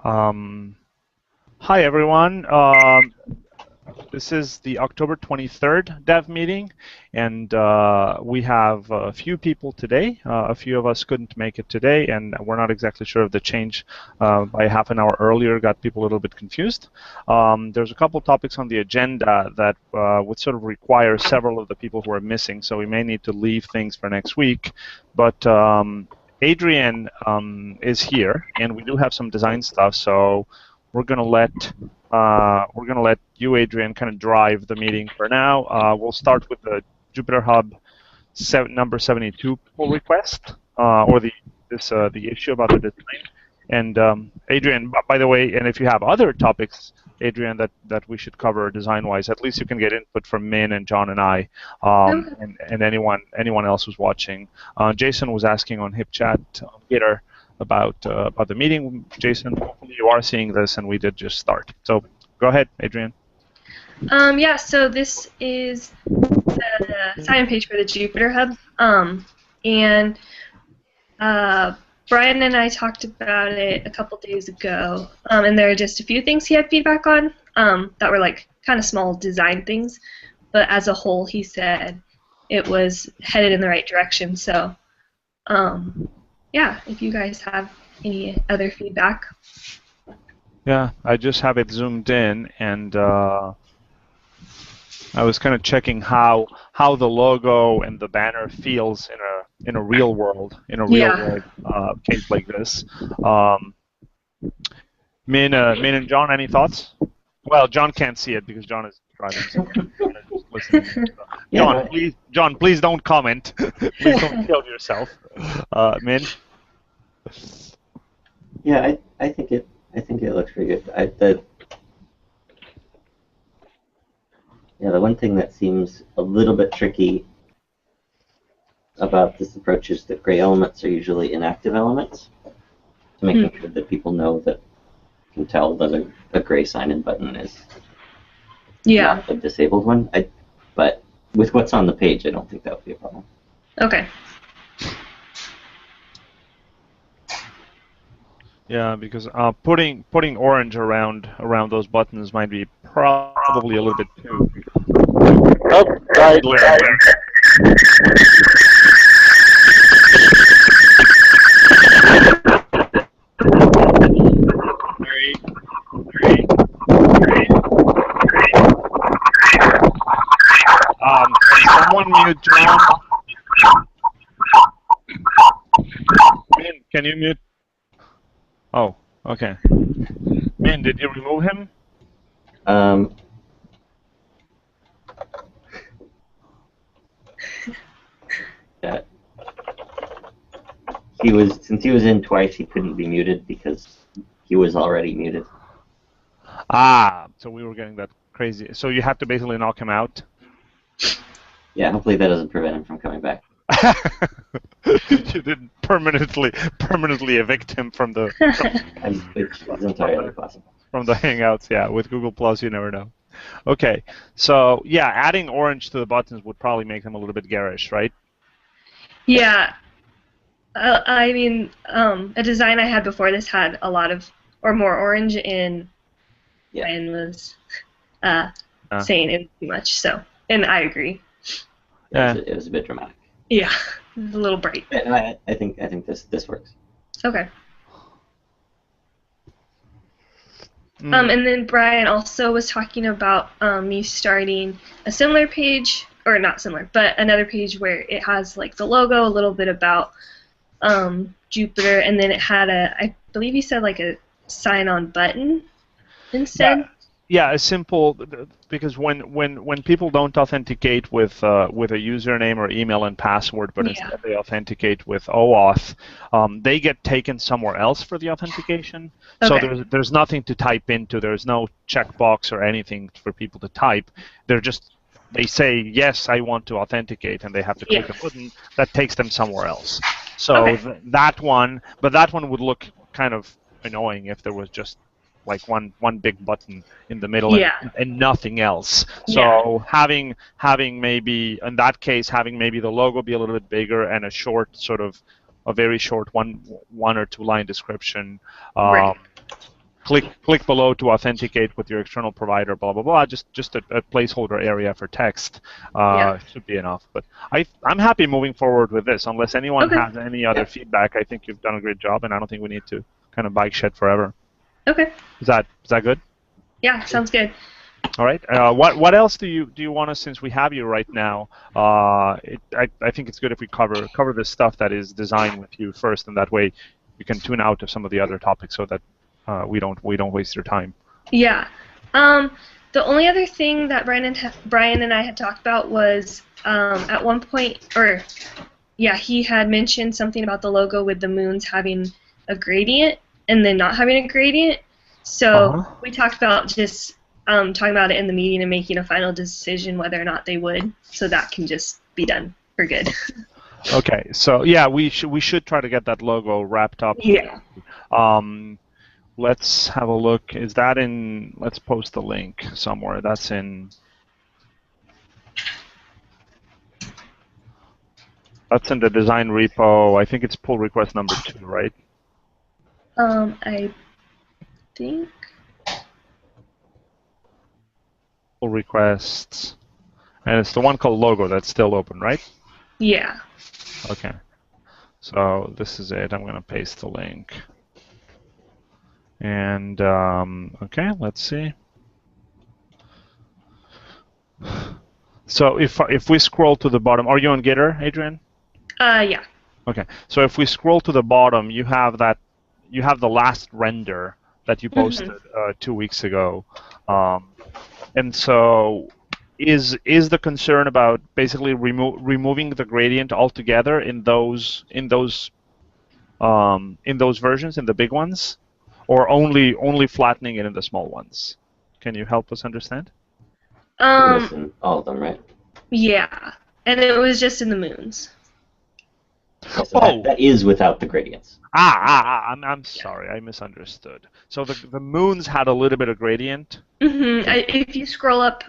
Um, Hi, everyone. This is the October 23rd Dev meeting, and we have a few people today. A few of us couldn't make it today, and we're not exactly sure if the change by half an hour earlier got people a little bit confused. There's a couple topics on the agenda that would sort of require several of the people who are missing, so we may need to leave things for next week. But Adrian is here, and we do have some design stuff, so we're going to let you, Adrian, kind of drive the meeting for now. We'll start with the Jupyter Hub number 72 pull request, or the issue about the design. And Adrian, by the way, and if you have other topics, Adrian, that we should cover design-wise, at least you can get input from Min and John and I, and anyone else who's watching. Jason was asking on HipChat on Gitter about the meeting. Jason, hopefully you are seeing this, and we did just start. So go ahead, Adrian. Yeah, so this is the sign-in page for the Jupyter Hub, and Brian and I talked about it a couple days ago, and there are just a few things he had feedback on that were like kind of small design things, but as a whole he said it was headed in the right direction. So yeah, if you guys have any other feedback. Yeah, I just have it zoomed in, and I was kind of checking how the logo and the banner feels in a real world, world case like this. Min and John, any thoughts? Well, John can't see it because John is driving. So John is just listening. John, please don't comment. Please don't kill yourself. Min. Yeah, I think it looks pretty good. The one thing that seems a little bit tricky about this approach is that gray elements are usually inactive elements. So making sure that people know that can tell that a gray sign-in button is not a disabled one. But with what's on the page, I don't think that would be a problem. Okay. Yeah, because putting orange around those buttons might be probably a little bit too. Oh, right. Can someone mute John? Can you mute? Oh, okay. Min, did you remove him? Yeah. Since he was in twice, he couldn't be muted because he was already muted. Ah, so we were getting that crazy. So you have to basically knock him out? Yeah, hopefully that doesn't prevent him from coming back. You didn't permanently evict him from the... Which is entirely possible. From the Hangouts, yeah. With Google Plus, you never know. Okay, so yeah, adding orange to the buttons would probably make them a little bit garish, right? Yeah. I mean, a design I had before this had a lot of, or more orange, and Ryan was saying it was too much, so, and I agree. It was a bit dramatic. Yeah, a little bright. I think this works. Okay. And then Brian also was talking about me starting a similar page, or not similar, but another page where it has like the logo, a little bit about Jupyter, and then it had I believe he said like a sign-on button instead. Yeah, a simple, because when people don't authenticate with a username or email and password, but instead they authenticate with OAuth, they get taken somewhere else for the authentication. Okay. So there's nothing to type into. There's no checkbox or anything for people to type. They say, yes, I want to authenticate, and they have to click a button that takes them somewhere else. So that one would look kind of annoying if there was just like one big button in the middle and nothing else. So having maybe, in that case, having maybe the logo be a little bit bigger and a very short one or two line description click below to authenticate with your external provider, blah blah blah. Just a placeholder area for text should be enough. But I'm happy moving forward with this. Unless anyone has any other feedback, I think you've done a great job, and I don't think we need to kind of bike shed forever. Okay. Is that good? Yeah, sounds good. All right. What else do you want to, since we have you right now? I think it's good if we cover the stuff that is designed with you first, and that way you can tune out of some of the other topics so that we don't waste your time. Yeah. The only other thing that Brian and I had talked about was at one point, he had mentioned something about the logo with the moons having a gradient and then not having a gradient. So we talked about just talking about it in the meeting and making a final decision whether or not they would. So that can just be done for good. Okay. So yeah, we should try to get that logo wrapped up. Yeah. Let's have a look. Is that in? Let's post the link somewhere. That's in. That's in the design repo. I think it's pull request number 2, right? I think. Pull requests, and it's the one called logo that's still open, right? Yeah. Okay. So this is it. I'm going to paste the link. And okay, let's see. So if we scroll to the bottom, are you on Gitter, Adrian? Yeah. Okay. So if we scroll to the bottom, you have the last render that you posted 2 weeks ago, and so is the concern about basically removing the gradient altogether in those versions, in the big ones? Or only flattening it in the small ones? Can you help us understand? Listen, all of them, right? Yeah, and it was just in the moons. Yeah, so that is without the gradients. I'm sorry, I misunderstood. So the moons had a little bit of gradient. If you scroll up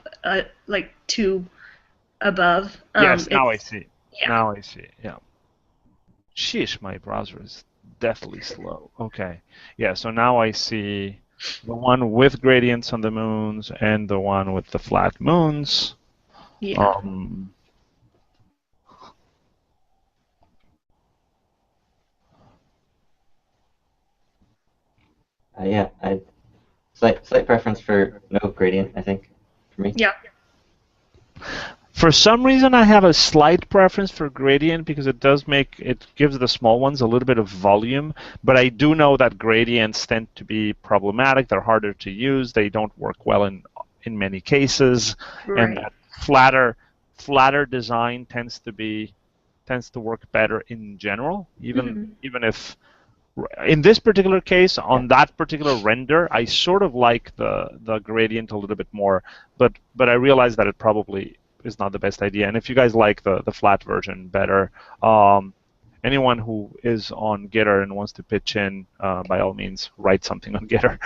like 2 above. Yes, now I see. Yeah. Now I see. Yeah. Sheesh, my browser is deathly slow. Okay. Yeah, so now I see the one with gradients on the moons and the one with the flat moons. Yeah. Yeah, slight preference for no gradient, I think, for me. Yeah. For some reason, I have a slight preference for gradient because it gives the small ones a little bit of volume. But I do know that gradients tend to be problematic. They're harder to use. They don't work well in many cases. Right. And that flatter design tends to work better in general, even if. In this particular case, on that particular render, I sort of like the gradient a little bit more, but I realize that it probably is not the best idea. And if you guys like the flat version better, anyone who is on Gitter and wants to pitch in, by all means, write something on Gitter.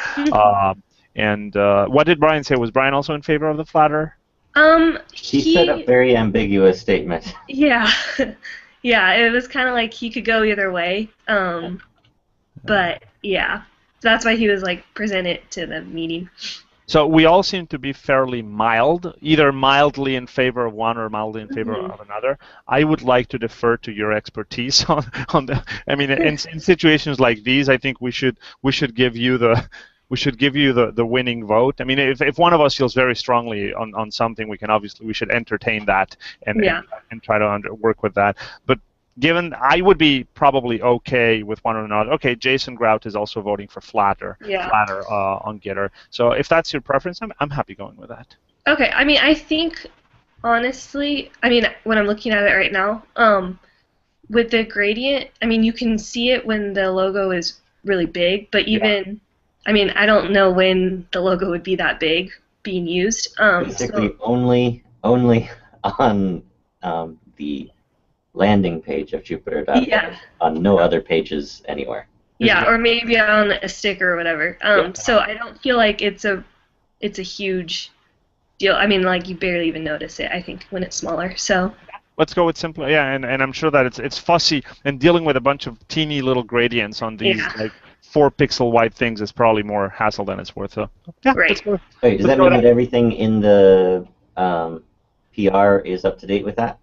And what did Brian say? Was Brian also in favor of the flatter? He said a very ambiguous statement. Yeah. Yeah, it was kind of like he could go either way. But yeah, that's why he was like present it to the meeting. So we all seem to be fairly mild, either mildly in favor of one or mildly in favor of another. I would like to defer to your expertise on the. I mean, in situations like these, I think we should give you the winning vote. I mean, if one of us feels very strongly on something, we should entertain that and try to work with that. But given, I would be probably okay with one or another. Okay, Jason Grout is also voting for flatter on Gitter. So if that's your preference, I'm happy going with that. Okay, I mean, I think, honestly, when I'm looking at it right now, with the gradient, I mean, you can see it when the logo is really big, but even, I don't know when the logo would be that big being used. Basically, only on the landing page of Jupyter.org, on no other pages anywhere. Yeah, or maybe on a sticker or whatever. So I don't feel like it's a huge deal. I mean, like, you barely even notice it, I think, when it's smaller. So let's go with simpler. Yeah, and I'm sure that it's fussy and dealing with a bunch of teeny little gradients on these like 4-pixel wide things is probably more hassle than it's worth. So yeah, Right. let's go. Wait, does Let's that go mean ahead. that everything in the PR is up to date with that?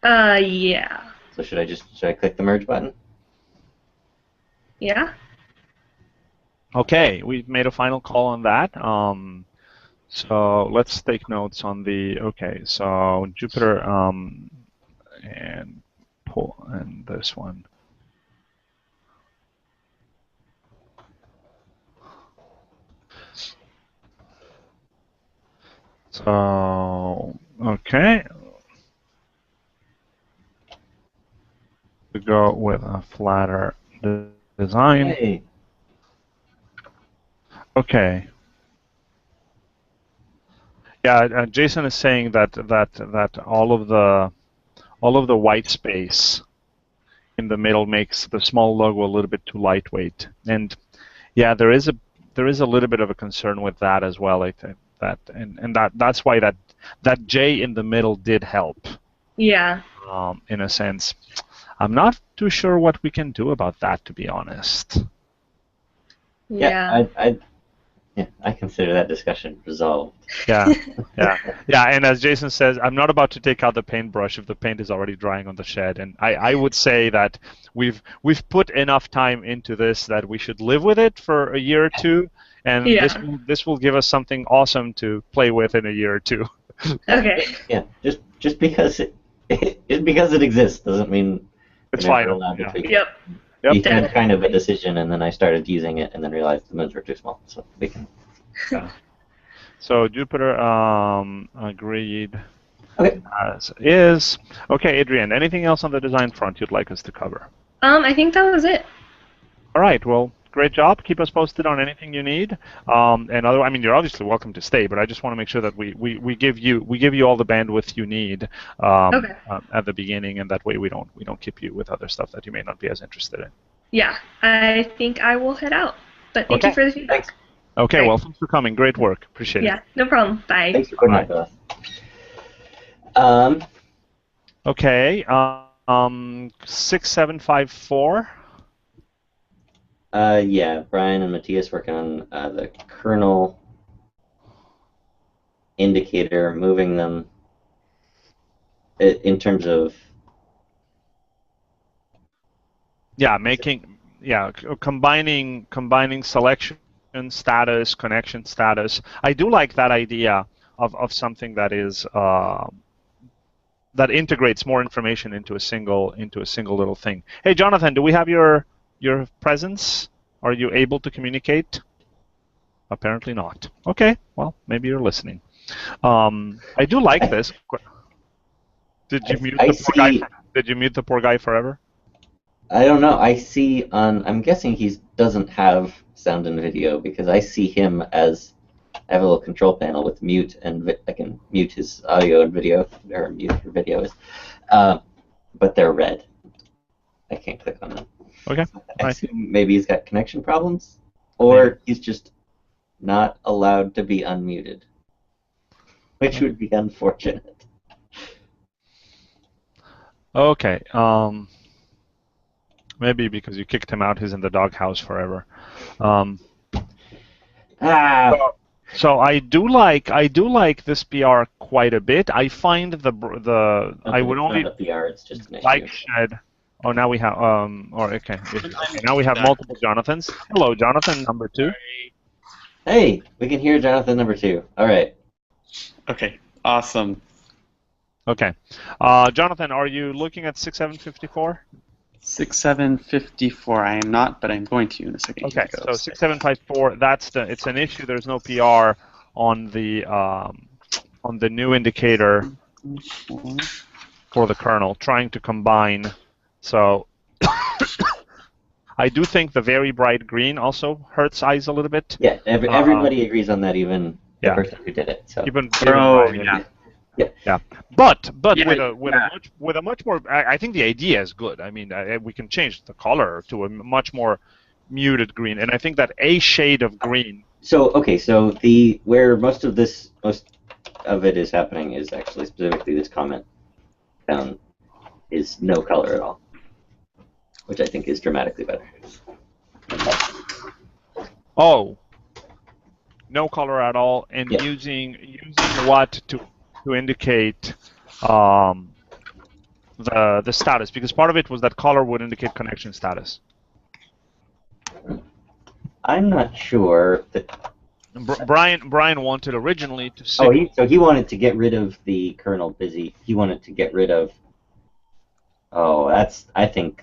Yeah. So should I click the merge button? Yeah. Okay, we've made a final call on that. So let's take notes on the. Okay, so Jupiter and pull and this one. So okay, we go with a flatter design. Hey. Okay. Yeah, Jason is saying that all of the white space in the middle makes the small logo a little bit too lightweight. And yeah, there is a little bit of a concern with that as well. I think that's why that J in the middle did help. Yeah. In a sense, I'm not too sure what we can do about that, to be honest. Yeah. I consider that discussion resolved. Yeah, yeah. And as Jason says, I'm not about to take out the paintbrush if the paint is already drying on the shed. And I would say that we've put enough time into this that we should live with it for a year or two, and this will give us something awesome to play with in a year or two. Okay. Yeah, just because it exists doesn't mean It's we're never final. allowed to tweak it. Yep. We had kind of a decision, and then I started using it, and then realized the moons were too small, so we can. Yeah. So Jupiter agreed. Okay. As is. Okay, Adrian. Anything else on the design front you'd like us to cover? I think that was it. All right. Well, great job. Keep us posted on anything you need. And other, I mean, you're obviously welcome to stay, but I just want to make sure that we give you all the bandwidth you need at the beginning, and that way we don't keep you with other stuff that you may not be as interested in. Yeah, I think I will head out. But thank you for the feedback. Thanks. Okay. Great. Well, thanks for coming. Great work. Appreciate it. Yeah, no problem. Bye. Thanks for putting up with us. Okay. 6754. Yeah, Brian and Matthias working on the kernel indicator, moving them in terms of. Yeah, combining selection status, connection status. I do like that idea of something that is that integrates more information into a single little thing. Hey, Jonathan, do we have your presence? Are you able to communicate? Apparently not. Okay, well, maybe you're listening. I do like this. Did you mute the poor guy? Did you mute the poor guy forever? I don't know. I see I'm guessing he doesn't have sound and video because I see him as I have a little control panel with mute, and I can mute his audio and video, or mute your videos, but they're red. I can't click on them. Okay. I assume maybe he's got connection problems, or he's just not allowed to be unmuted, which would be unfortunate. Okay. Maybe because you kicked him out, he's in the doghouse forever. So I do like this PR quite a bit. I find I would only not a PR, it's just an like issue. shed. Oh, now we have okay. Now we have multiple Jonathans. Hello, Jonathan number 2. Hey, we can hear Jonathan number 2. All right. Okay, awesome. Okay, Jonathan, are you looking at 6754? 6754. I am not, but I'm going to in a second. Okay, so 6754. It's an issue. There's no PR on the new indicator for the kernel. Trying to combine. So I do think the very bright green also hurts eyes a little bit. Yeah, everybody agrees on that. Even the person who did it. So. Even Yeah. But with a much more, I think the idea is good. I mean, we can change the color to a much more muted green, and I think that a shade of green. So where most of it is happening is actually specifically this comment down is no color at all, which I think is dramatically better. Oh, no color at all, and Yeah. using what to indicate the status, because part of it was that color would indicate connection status. I'm not sure that. Brian wanted originally to signal. Oh, so he wanted to get rid of the kernel busy. He wanted to get rid of. Oh, I think.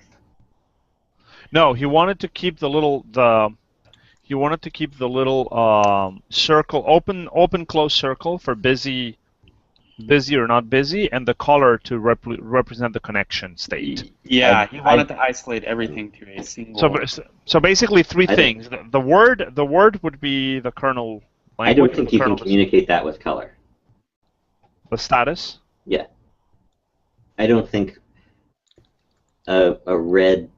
No, he wanted to keep the little circle, open close circle for busy or not busy, and the color to represent the connection state. Yeah, he wanted to isolate everything to a single. So basically three things. The word would be the kernel language. I don't think you can communicate that with color. The status? Yeah. I don't think a red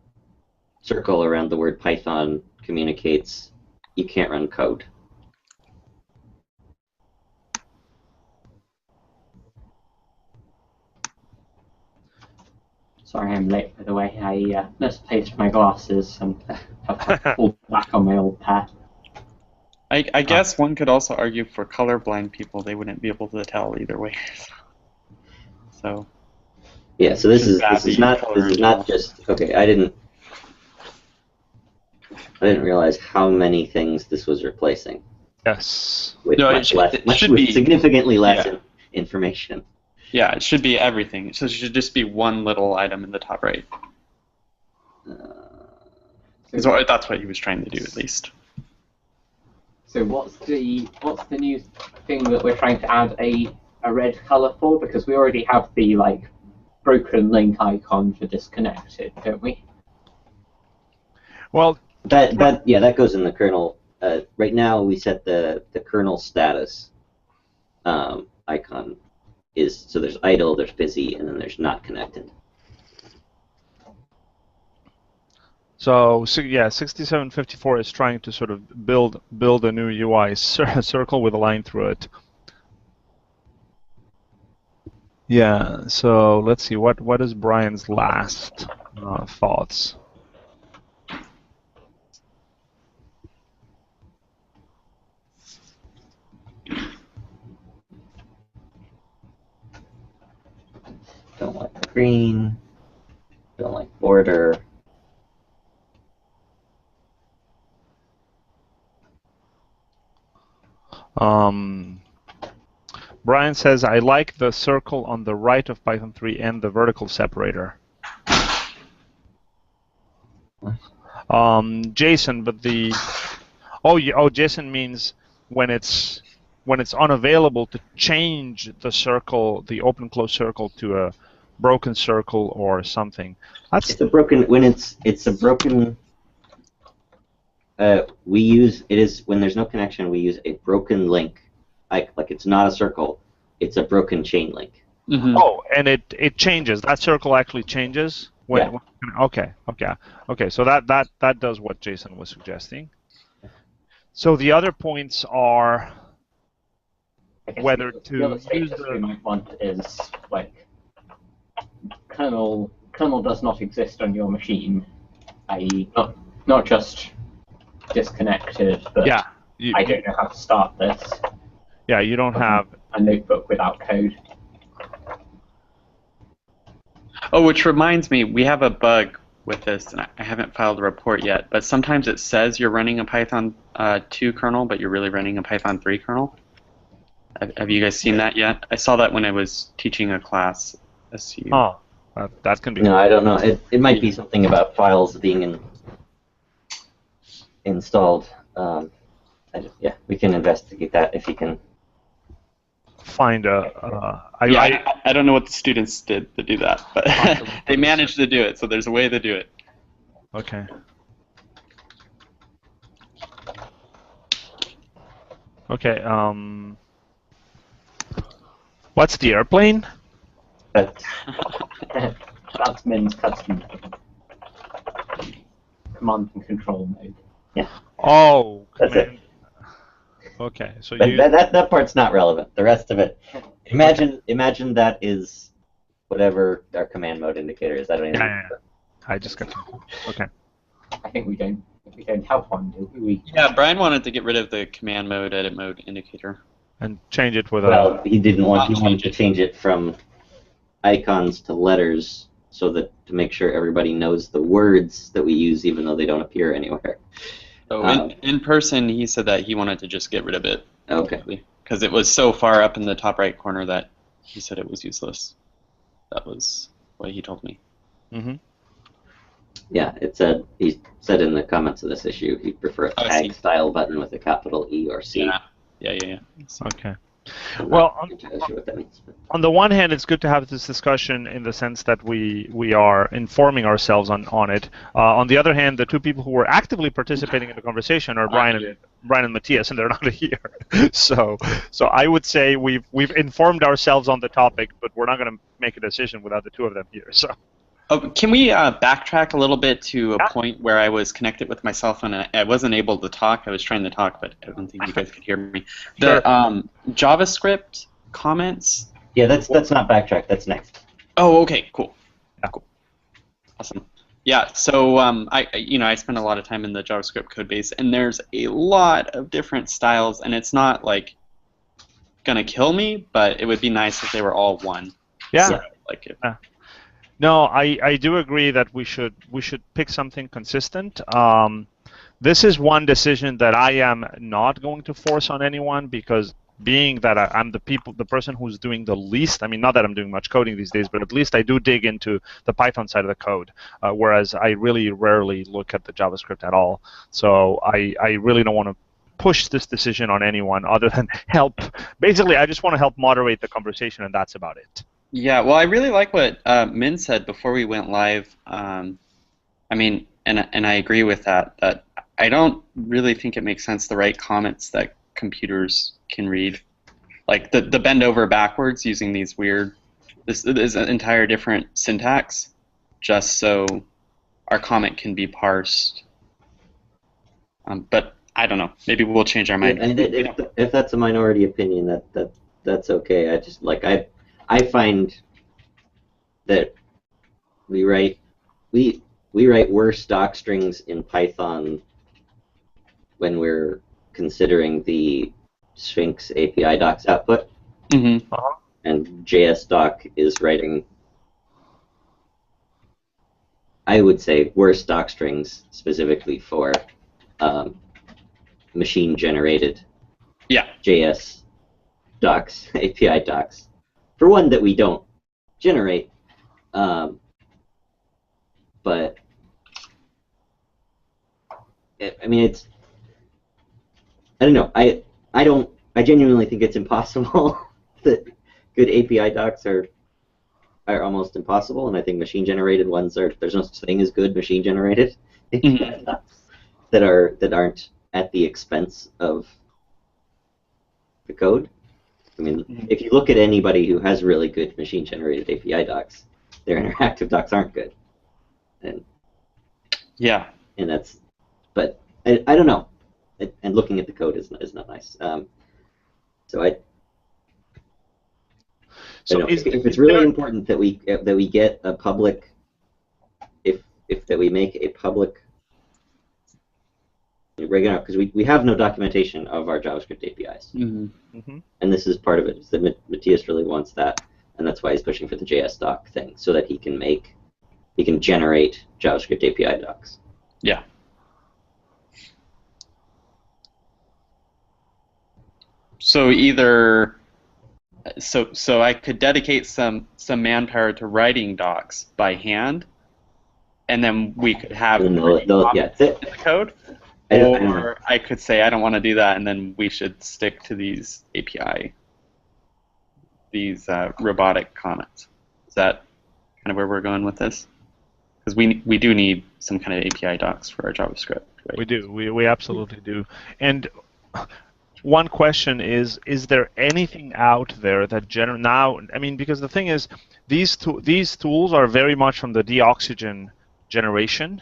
circle around the word Python communicates you can't run code. Sorry I'm late, by the way. I misplaced my glasses and have pulled back on my old pair. I guess one could also argue for colorblind people, they wouldn't be able to tell either way. So. Yeah. So this is not just okay. I didn't realize how many things this was replacing. Yes. With No, significantly less information. Yeah, it should be everything. So it should just be one little item in the top right. That's what he was trying to do, at least. So what's the new thing that we're trying to add a red color for? Because we already have the broken link icon for disconnected, don't we? Well, that goes in the kernel. Right now we set the kernel status icon is so there's idle, there's busy, and then there's not connected. So yeah, 6754 is trying to sort of build a new UI circle with a line through it. Yeah. So let's see what is Brian's last thoughts. Don't like green. Don't like border. Brian says, I like the circle on the right of Python 3 and the vertical separator. Jason, but the Jason means when it's unavailable to change the circle, the open close circle, to a broken circle or something. It's a broken when it's a broken. When there's no connection, we use a broken link. Like it's not a circle, it's a broken chain link. Mm-hmm. Oh, and it changes. That circle actually changes. Okay. So that does what Jason was suggesting. So the other points are whether to use the. We might want is kernel does not exist on your machine, i.e. not just disconnected, but yeah, I don't know how to start this. Yeah, you don't have a notebook without code. Oh, which reminds me, we have a bug with this, and I haven't filed a report yet, but sometimes it says you're running a Python 2 kernel, but you're really running a Python 3 kernel. Have you guys seen that yet? I saw that when I was teaching a class. SU. Oh, that can be. No, I don't know. It might be something about files being installed. Yeah, we can investigate that if you can. Find I don't know what the students did to do that, but they managed to do it, so there's a way to do it. Okay. Okay, what's the airplane? That's Min's custom command and control mode. Yeah. Oh, that's it. Okay, so that part's not relevant. The rest of it, imagine that is whatever our command mode indicator is. I don't even. Yeah. I just got. Okay. I think we don't We don't have one, do we? Yeah, Brian wanted to get rid of the command mode, edit mode indicator. And change it with Well, he didn't want. He Not wanted change to change it from icons to letters, so that to make sure everybody knows the words that we use, even though they don't appear anywhere. Oh, in person, he said that he wanted to just get rid of it. Okay. Because it was so far up in the top right corner that he said it was useless. That was what he told me. Mm-hmm. Yeah, he said in the comments of this issue he'd prefer a tag style button with a capital E or C. Yeah. Okay. I'm well, not entirely sure what that means. On the one hand, it's good to have this discussion in the sense that we are informing ourselves on it. On the other hand, the two people who were actively participating in the conversation are Brian and Matthias, and they're not here. so I would say we've informed ourselves on the topic, but we're not going to make a decision without the two of them here. So. Oh, can we backtrack a little bit to a point where I was connected with my cell phone and I wasn't able to talk? I was trying to talk, but I don't think you guys could hear me. The JavaScript comments. Yeah, that's not backtrack. That's next. Oh, okay, cool. Yeah, cool. Awesome. Yeah, so I spend a lot of time in the JavaScript code base, and there's a lot of different styles, and it's not like gonna kill me, but it would be nice if they were all one. Yeah. So, No, I do agree that we should pick something consistent. This is one decision that I am not going to force on anyone because being that I'm the person who's doing the least. I mean, not that I'm doing much coding these days, but at least I do dig into the Python side of the code, whereas I really rarely look at the JavaScript at all. So I really don't want to push this decision on anyone other than help. Basically, I just want to help moderate the conversation, and that's about it. Yeah, well, I really like what Min said before we went live. I mean, and I agree with that. That I don't really think it makes sense to write comments that computers can read, like the bend over backwards using these weird. This is an entire different syntax, just so our comment can be parsed. But I don't know. Maybe we'll change our mind. Yeah, and if that's a minority opinion, that's okay. I find that we write worse doc strings in Python when we're considering the Sphinx API docs output, Mm-hmm. and JS doc is writing, I would say, worse doc strings specifically for machine-generated JS docs, API docs. For one that we don't generate, but I mean, I don't know. I genuinely think it's impossible. That good API docs are almost impossible, and I think machine-generated ones are. There's no such thing as good machine-generated API docs that aren't at the expense of the code. I mean, if you look at anybody who has really good machine-generated API docs, their interactive docs aren't good. And that's, but I don't know. And looking at the code is not nice. If it's really important that we get a public, that we make a public. Because we have no documentation of our JavaScript APIs. Mm-hmm. Mm-hmm. And this is part of it, is that Matthias really wants that, and that's why he's pushing for the JS doc thing, so that he can generate JavaScript API docs. Yeah. So so I could dedicate some manpower to writing docs by hand, and then we could have the code. Or I could say I don't want to do that, and then we should stick to these API, these robotic comments. Is that kind of where we're going with this? Because we do need some kind of API docs for our JavaScript. Right? We do. We absolutely do. And one question is there anything out there that now? I mean, because the thing is, these tools are very much from the deoxygen generation.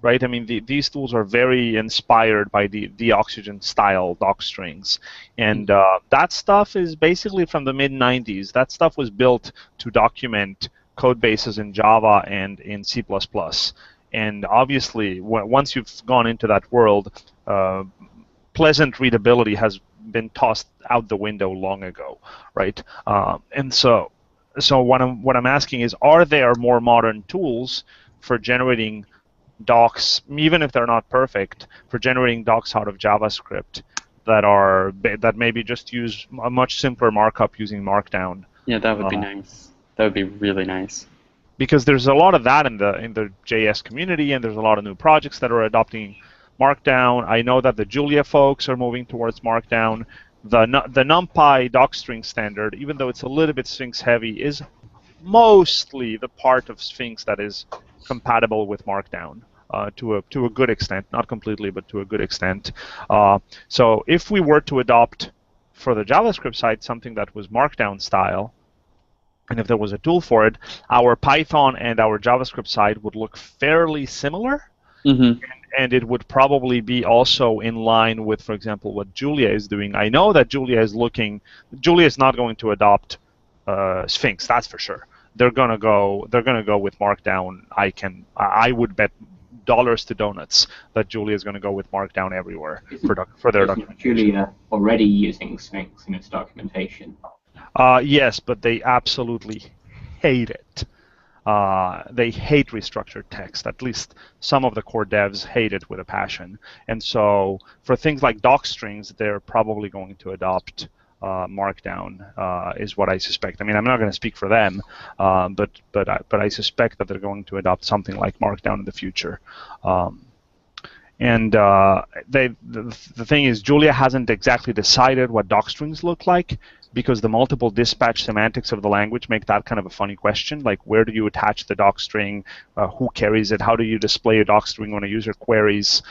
Right? I mean, these tools are very inspired by the Oxygen style doc strings. And that stuff is basically from the mid-90s. That stuff was built to document code bases in Java and in C++. and obviously, once you've gone into that world, pleasant readability has been tossed out the window long ago, right? And so what I'm asking is, are there more modern tools for generating docs, even if they're not perfect, for generating docs out of JavaScript that maybe just use a much simpler markup using Markdown? Yeah, that would be nice. That would be really nice. Because there's a lot of that in the JS community, and there's a lot of new projects that are adopting Markdown. I know that the Julia folks are moving towards Markdown. The NumPy docstring standard, even though it's a little bit Sphinx heavy, is mostly the part of Sphinx that is compatible with Markdown to a good extent, not completely, but to a good extent. So if we were to adopt for the JavaScript side something that was Markdown style, and if there was a tool for it, our Python and our JavaScript side would look fairly similar. Mm-hmm. And it would probably be also in line with, for example, what Julia is doing. I know that Julia is not going to adopt Sphinx, that's for sure. They're gonna go with Markdown. I would bet dollars to donuts that Julia is going to go with Markdown everywhere for their documentation. Julia already using Sphinx in its documentation? Yes, but they absolutely hate it. They hate restructured text. At least some of the core devs hate it with a passion. And so for things like doc strings, they're probably going to adopt Markdown, is what I suspect. I mean, I'm not going to speak for them, but I suspect that they're going to adopt something like Markdown in the future. The thing is, Julia hasn't exactly decided what doc strings look like, because the multiple dispatch semantics of the language make that kind of a funny question. Like, where do you attach the doc string? Who carries it? How do you display a doc string when a user queries?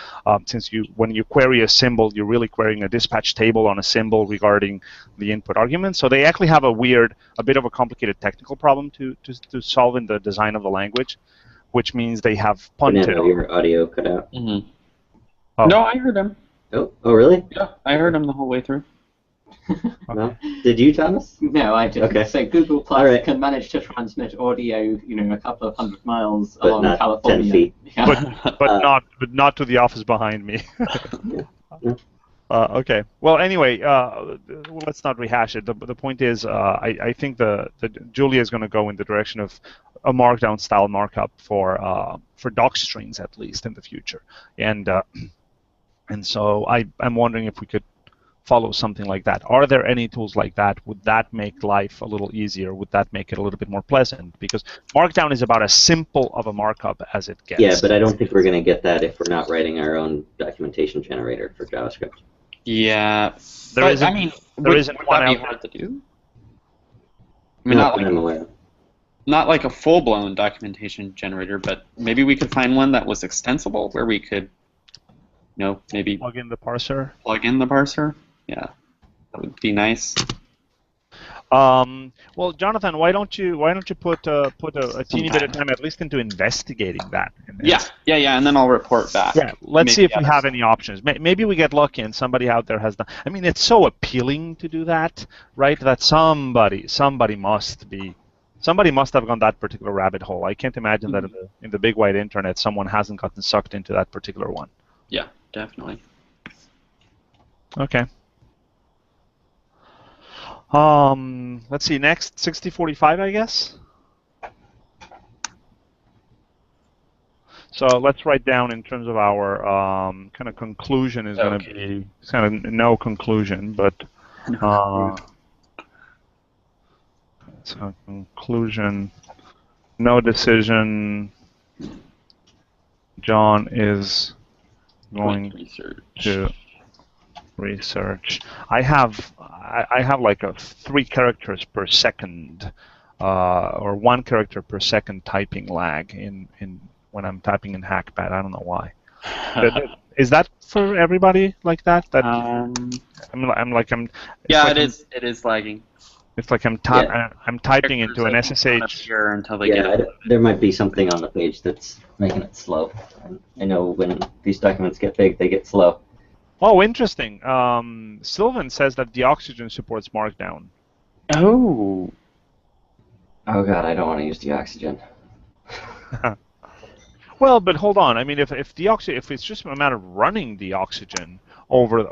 Since when you query a symbol, you're really querying a dispatch table on a symbol regarding the input argument. So they actually have a bit of a complicated technical problem to solve in the design of the language, which means they have punted. Your audio cut out. Mm-hmm. Oh. No, I heard him. Oh, really? Yeah, I heard him the whole way through. No? Did you, Thomas? No, I didn't. Okay. So Google Plus can manage to transmit audio, a couple of 100 miles but along not California. 10 feet. Yeah. But not to the office behind me. Yeah. Okay. Well, anyway, let's not rehash it. The point is, I think the Julia is going to go in the direction of a Markdown style markup for doc strings, at least in the future, and so I'm wondering if we could follow something like that. Are there any tools like that? Would that make life a little easier? Would that make it a little bit more pleasant? Because Markdown is about as simple of a markup as it gets. Yeah, but I don't think we're going to get that if we're not writing our own documentation generator for JavaScript. Yeah, there isn't would one that be out hard to do? I mean, Not that I'm aware of. not like a full-blown documentation generator, but maybe we could find one that was extensible, where we could, maybe plug in the parser. plug in the parser. Yeah, that would be nice. Well, Jonathan, why don't you put a teeny bit of time at least into investigating that? Yeah, and then I'll report back. Yeah, let's see if we have any options. Maybe we get lucky and somebody out there has done. I mean, it's so appealing to do that, right? That somebody must have gone that particular rabbit hole. I can't imagine that in the big wide internet someone hasn't gotten sucked into that particular one. Yeah, definitely. Okay. Let's see, next 6045, I guess. So let's write down in terms of our kind of conclusion is going to be kind of no conclusion, but so conclusion, no decision. John is going to research. I have like a 3 characters per second, or 1 character per second typing lag in when I'm typing in Hackpad. I don't know why. Is that for everybody like that? Yeah, it is lagging. It's like I'm typing into an SSH. Until they get there might be something on the page that's making it slow. I know when these documents get big, they get slow. Oh, interesting. Sylvan says that the Oxygen supports Markdown. Oh. Oh god, I don't want to use the Oxygen. Well, but hold on. I mean, if if it's just a matter of running the oxygen over the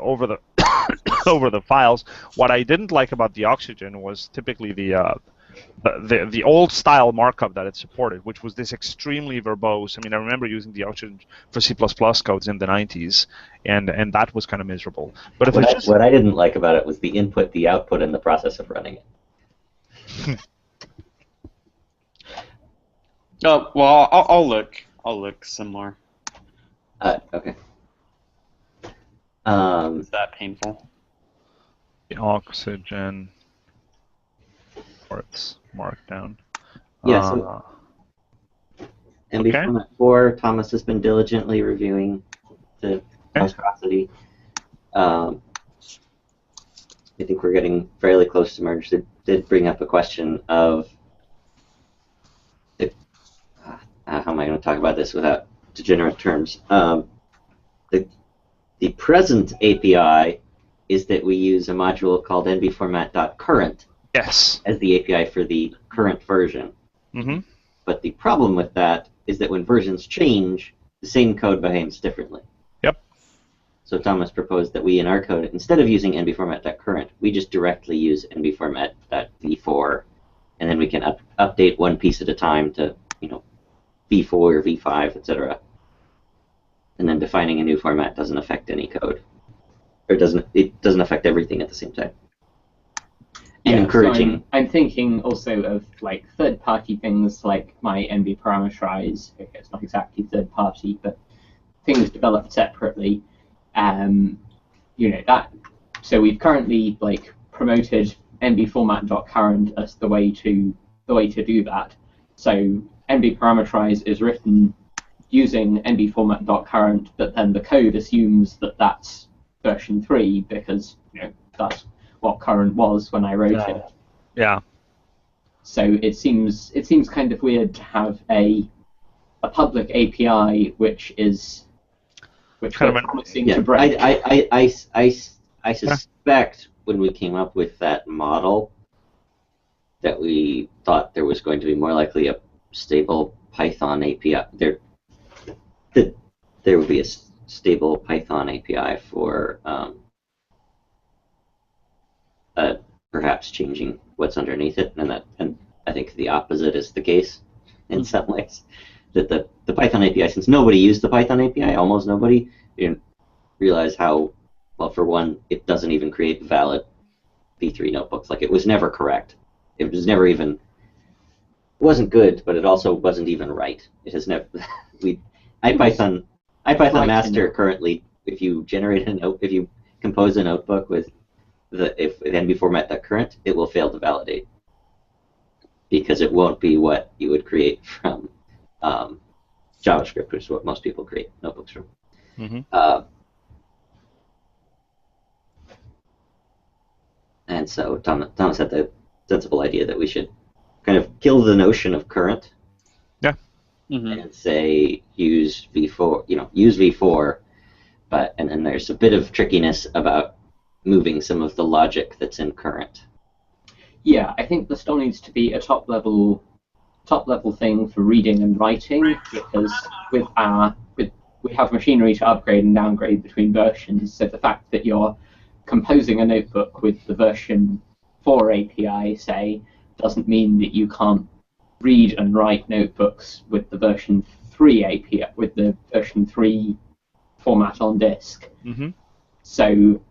over the files, what I didn't like about the oxygen was typically the old style markup that it supported, which was this extremely verbose. I mean, I remember using the oxygen for C++ codes in the 90s, and that was kind of miserable. But if it's just What I didn't like about it was the input, the output, and the process of running it. Oh well, I'll look. I'll look some more. Okay. Is that painful? the oxygen parts markdown. Yeah. So MB okay. format 4, Thomas has been diligently reviewing the monstrosity. I think we're getting fairly close to merge. It did bring up a question of if, how am I going to talk about this without degenerate terms? The present API is that we use a module called nbformat.current Yes. as the API for the current version. Mm-hmm. But the problem with that is that when versions change, the same code behaves differently. Yep. So Thomas proposed that we, in our code, instead of using nbformat.current, we just directly use nbformat.v4, and then we can update one piece at a time to, v4, v5, etc. And then defining a new format doesn't affect any code, or it doesn't affect everything at the same time. And encouraging. So I'm thinking also of like third-party things like my NB parameterize. Okay, it's not exactly third-party, but things developed separately. That. So we've currently promoted nbformat.current as the way to do that. So NB parameterize is written using nbformat.current, but then the code assumes that that's version 3 because that's what current was when I wrote it. Yeah. So it seems kind of weird to have a public API which kind we're of promising to break. I suspect when we came up with that model that we thought there was going to be more likely a stable Python API. There would be a stable Python API for perhaps changing what's underneath it, and I think the opposite is the case in some ways. That the Python API, since nobody used the Python API, almost nobody, didn't realize how, well, for one, it doesn't even create valid V3 notebooks. Like, it was never correct. It was never even, it wasn't good, but it also wasn't even right. It has never, IPython master currently, if you compose a notebook with if nbformat.current, it will fail to validate because it won't be what you would create from JavaScript, which is what most people create notebooks from. Mm-hmm. And so Thomas had the sensible idea that we should kind of kill the notion of current. Yeah. Mm-hmm. And say use V4, use V4, and then there's a bit of trickiness about moving some of the logic that's in current. Yeah, I think there still needs to be a top level thing for reading and writing, because we have machinery to upgrade and downgrade between versions. So the fact that you're composing a notebook with the version 4 API, say, doesn't mean that you can't read and write notebooks with the version 3 API, with the version 3 format on disk. Mm-hmm. So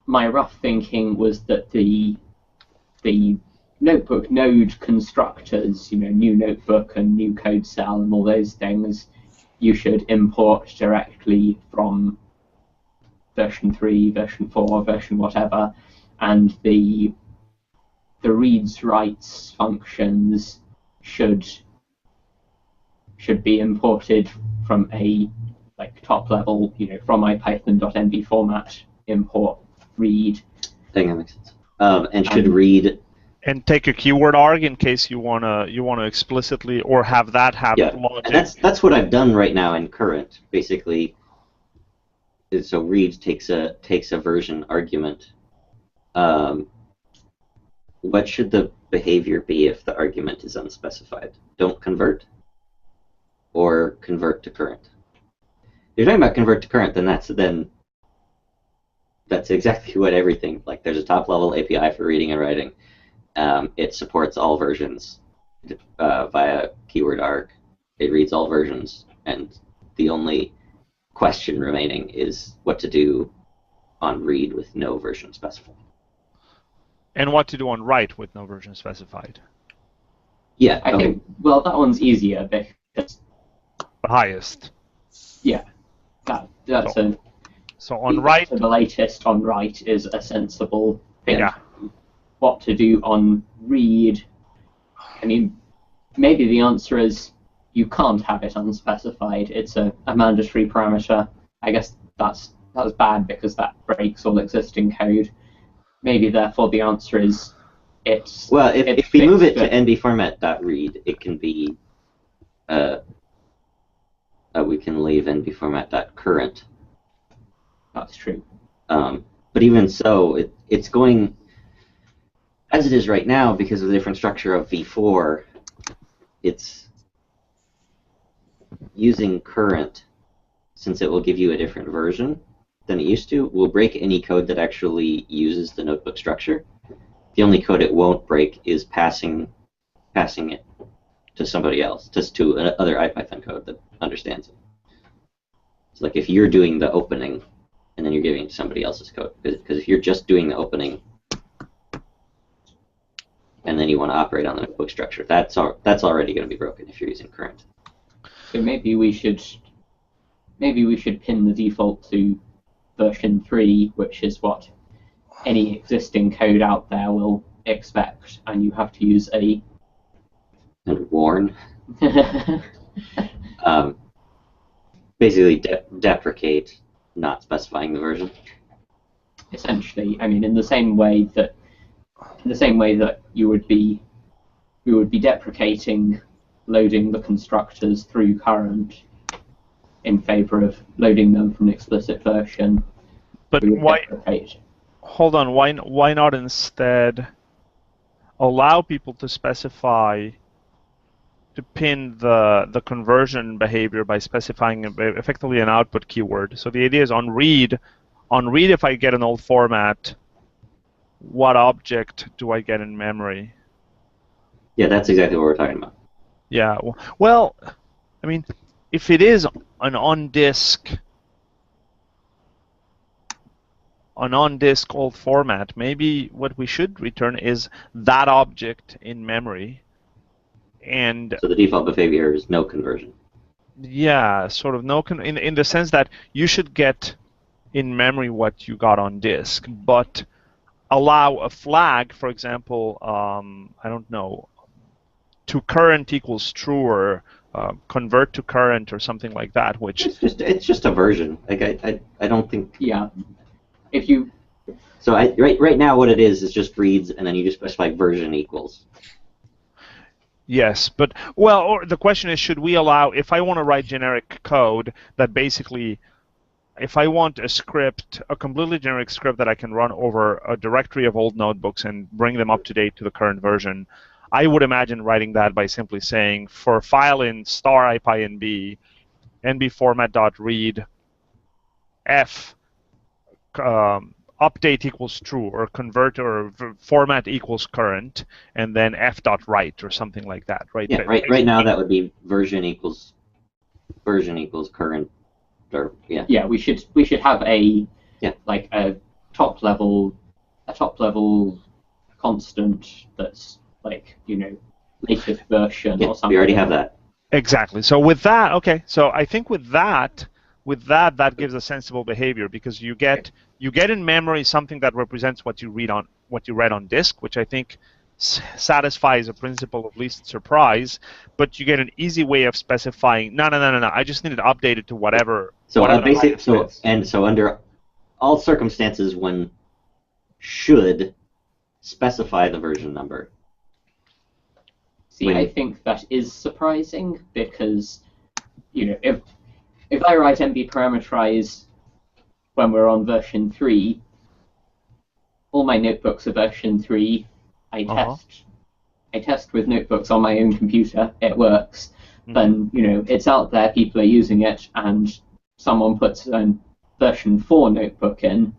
my rough thinking was that the notebook node constructors, new notebook and new code cell and all those things, you should import directly from version 3, version 4, version whatever, and the reads writes functions should be imported from a top level, from IPython.nb format import read. I think that makes sense. And should read and take a keyword arg in case you wanna explicitly or have logic. And that's what I've done right now in current, basically. So read takes a version argument. What should the behavior be if the argument is unspecified? Don't convert? or convert to current. If you're talking about convert to current, then that's exactly what everything, like there's a top-level API for reading and writing. It supports all versions via keyword arc. It reads all versions, and the only question remaining is what to do on read with no version specified. And what to do on write with no version specified. Yeah, I think, well, that one's easier because, The highest. yeah, that's So on write, the latest on write is a sensible thing. yeah. What to do on read, I mean, maybe the answer is you can't have it unspecified. It's a mandatory parameter. I guess that's bad because that breaks all existing code. Maybe therefore the answer is it's... Well, if we move it to nbformat.read, it can be... we can leave nbformat.current. That's true. But even so, it's going... As it is right now, because of the different structure of v4, it's using current, since it will give you a different version than it used to, will break any code that actually uses the notebook structure. The only code it won't break is passing it to somebody else, just to another IPython code that understands it. So like if you're doing the opening, and then you're giving it to somebody else's code, because if you're just doing the opening, and then you want to operate on the notebook structure, that's already going to be broken if you're using current. So maybe we should pin the default to version 3, which is what any existing code out there will expect, and you have to use a... And warn. Basically deprecate not specifying the version. Essentially, I mean, in the same way that we would be deprecating loading the constructors through current in favor of loading them from an explicit version. But why? Hold on. Why not instead allow people to specify, to pin the conversion behavior by specifying effectively an output keyword? So the idea is on read, if I get an old format, what object do I get in memory? Yeah, that's exactly what we're talking about. Yeah. Well, I mean, if it is an on-disk old format, maybe what we should return is that object in memory. And so the default behavior is no conversion. Yeah, sort of no in the sense that you should get in memory what you got on disk, but allow a flag, for example, I don't know, to current equals true, or convert to current or something like that, which it's just a version. Like I don't think. Yeah. If you. So right now what it is just reads, and then you just specify version equals. Yes, but well, or the question is, should we allow, if I want to write generic code that basically, if I want a script, a completely generic script that I can run over a directory of old notebooks and bring them up to date to the current version, I would imagine writing that by simply saying, for file in *IPyNB, nbformat.read f update equals true, or convert, or format equals current, and then f.write or something like that, right? Yeah, right now that would be version equals current, or yeah. Yeah, we should have a like a top level constant that's like, you know, latest version or something. We already have that. Exactly. So with that, okay. So I think with that gives a sensible behavior, because you get in memory something that represents what you read on disk, which I think satisfies a principle of least surprise. But you get an easy way of specifying. No. I just need it updated to whatever. So so under all circumstances, one should specify the version number. See, I think that is surprising, because, you know, if I write MB parameterize when we're on version 3, all my notebooks are version 3. I test with notebooks on my own computer. It works. then it's out there, people are using it, and someone puts a version 4 notebook in,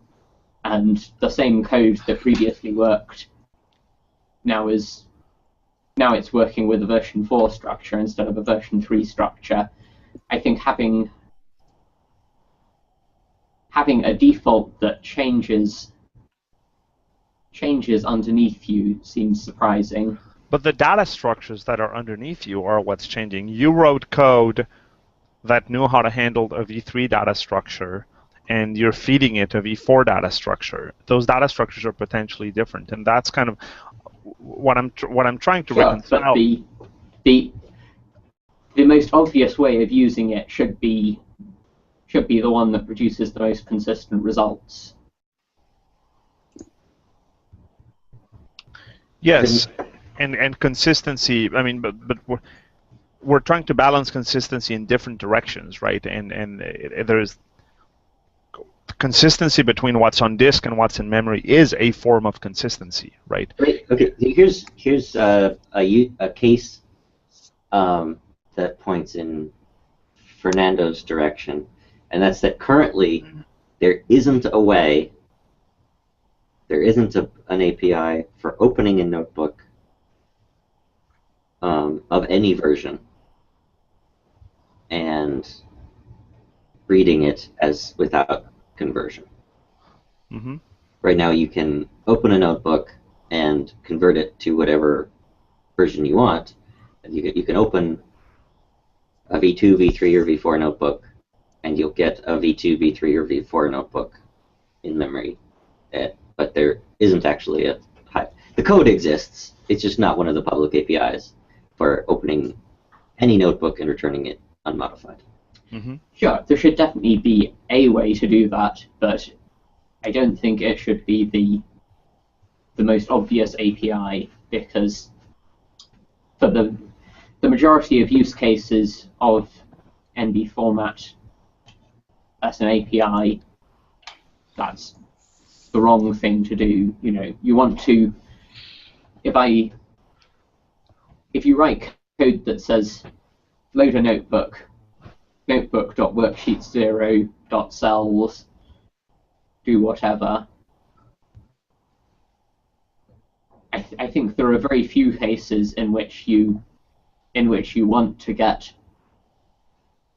and the same code that previously worked now it's working with a version 4 structure instead of a version 3 structure. I think having a default that changes underneath you seems surprising. But the data structures that are underneath you are what's changing. You wrote code that knew how to handle a V3 data structure, and you're feeding it a V4 data structure. Those data structures are potentially different, and that's kind of what I'm trying to reconcile. But the most obvious way of using it should be the one that produces the most consistent results. Yes, and consistency. I mean, but we're trying to balance consistency in different directions, right? And there's consistency between what's on disk and what's in memory is a form of consistency, right? Right. Okay. Here's a case that points in Fernando's direction, and that's that currently there isn't a way. There isn't an API for opening a notebook of any version and reading it as without conversion. Mm-hmm. Right now, you can open a notebook and convert it to whatever version you want. You can open a V2, V3, or V4 notebook, and you'll get a V2, V3, or V4 notebook in memory. But there isn't actually a the code exists. It's just not one of the public APIs for opening any notebook and returning it unmodified. Mm-hmm. Sure, there should definitely be a way to do that, but I don't think it should be the most obvious API, because for the majority of use cases of NB format as an API, that's the wrong thing to do. You want to, if you write code that says load a notebook.worksheet0.cells, do whatever, I think there are very few cases in which you want to get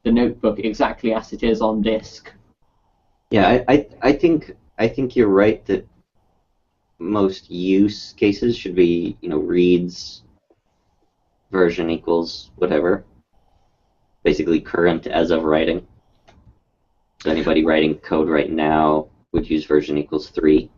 the notebook exactly as it is on disk. Yeah, I think you're right that most use cases should be reads version equals whatever, basically current as of writing. So anybody writing code right now would use version equals 3.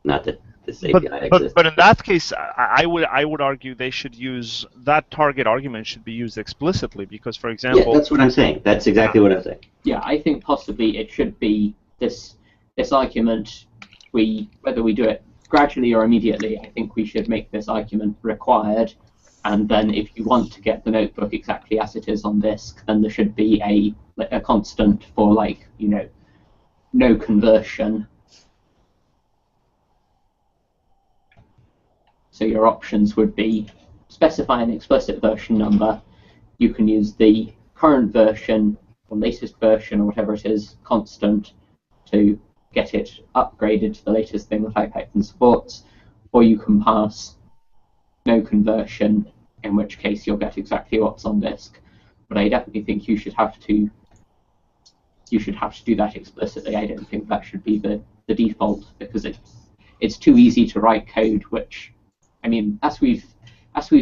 Not that this API exists. But in that case, I would argue they should use that target argument should be used explicitly, because, for example, yeah, that's what I'm saying. That's exactly what I'm saying. Yeah, I think possibly it should be this argument. Whether we do it gradually or immediately, I think we should make this argument required. And then if you want to get the notebook exactly as it is on disk, then there should be a constant for no conversion. So your options would be specify an explicit version number. You can use the current version or latest version or whatever it is, constant, to get it upgraded to the latest thing that IPython supports, or you can pass no conversion, in which case you'll get exactly what's on disk. But I definitely think you should have to do that explicitly. I don't think that should be the default, because it's too easy to write code which, I mean, as we've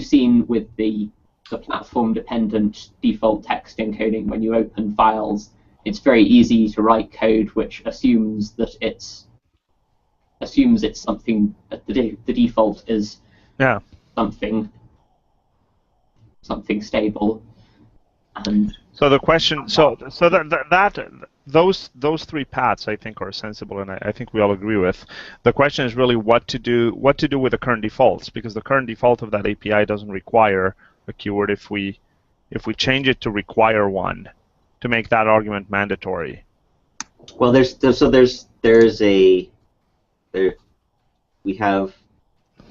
seen with the platform-dependent default text encoding, when you open files, it's very easy to write code which assumes that it's something. The default is something stable. And so the question, those three paths I think are sensible, and I think we all agree with. The question is really what to do with the current defaults, because the current default of that API doesn't require a keyword. If we change it to require one, to make that argument mandatory. Well, we have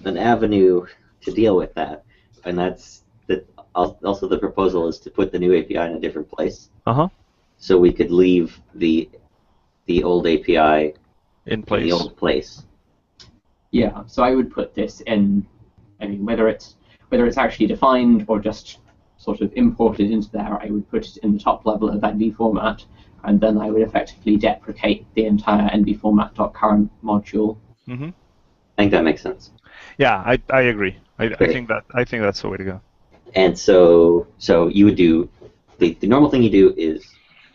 an avenue to deal with that, and that's that also the proposal is to put the new API in a different place. Uh-huh. So we could leave the old API In in place. the old place. Yeah, so I would put this in, I mean, whether it's actually defined or just sort of imported into there, I would put it in the top level of NV format, and then I would effectively deprecate the entire nvformat.current module. Mm-hmm. I think that makes sense. Yeah, I agree. I think that's the way to go. And so you would do the normal thing you do is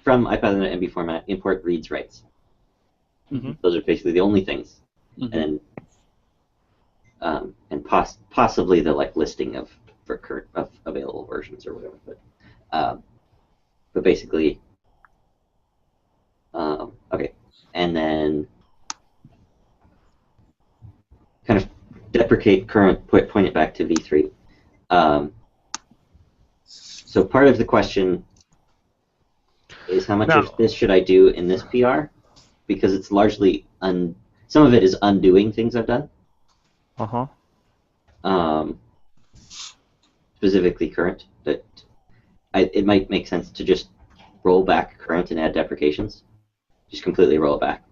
from IPython NV format import reads writes. Mm-hmm. Those are basically the only things, and possibly the listing of available versions or whatever. But basically, okay, and then kind of deprecate current, point it back to v3. So part of the question is how much of this should I do in this PR, because it's largely some of it is undoing things I've done. Specifically current, but it might make sense to just roll back current and add deprecations. Just completely roll it back.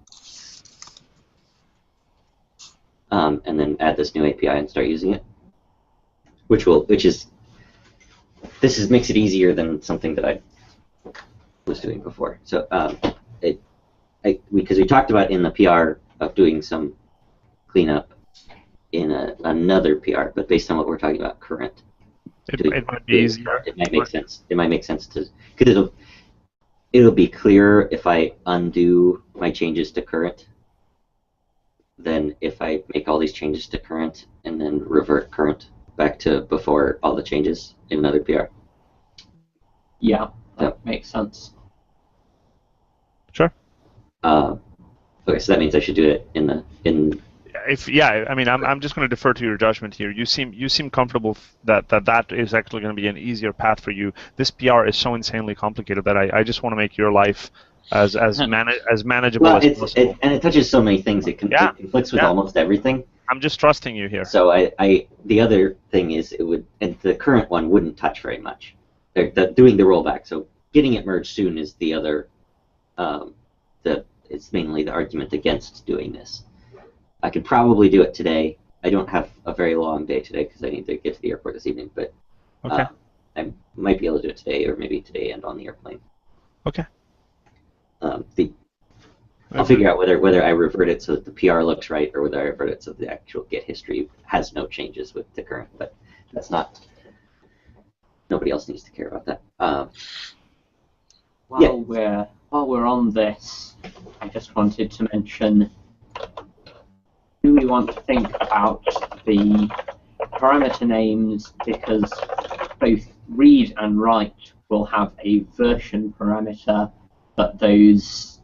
And then add this new API and start using it. This makes it easier than something that I was doing before. So because we talked about in the PR of doing some cleanup in another PR, but based on what we're talking about current, it might be easier. It might make sense. It might make sense to, because it'll be clearer if I undo my changes to current than if I make all these changes to current and then revert current back to before all the changes in another PR. Yeah, that makes sense. Sure. Okay, so that means I should do it in. I mean, I'm just going to defer to your judgment here. You seem comfortable that is actually going to be an easier path for you. This PR is so insanely complicated that I just want to make your life as manageable as possible. And it touches so many things. It conflicts with almost everything. I'm just trusting you here. So the other thing is and the current one wouldn't touch very much. Doing the rollback. So getting it merged soon is the other. It's mainly the argument against doing this. I could probably do it today. I don't have a very long day today because I need to get to the airport this evening, but okay. I might be able to do it today, or maybe today and on the airplane. Okay. I'll figure out whether I revert it so that the PR looks right, or whether I revert it so that the actual Git history has no changes with the current. But that's not. Nobody else needs to care about that. While we're on this, I just wanted to mention. Do we want to think about the parameter names, because both read and write will have a version parameter, but those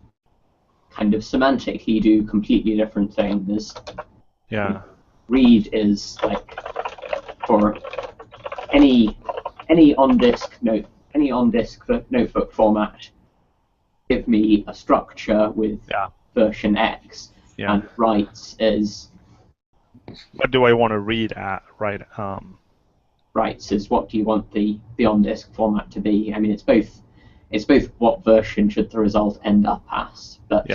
kind of semantically do completely different things. Yeah. Read is for any on-disk notebook format, give me a structure with version X. Yeah. And writes is. What do I want to read at? Right. Writes is what do you want the on-disk format to be? I mean, it's both what version should the result end up as, but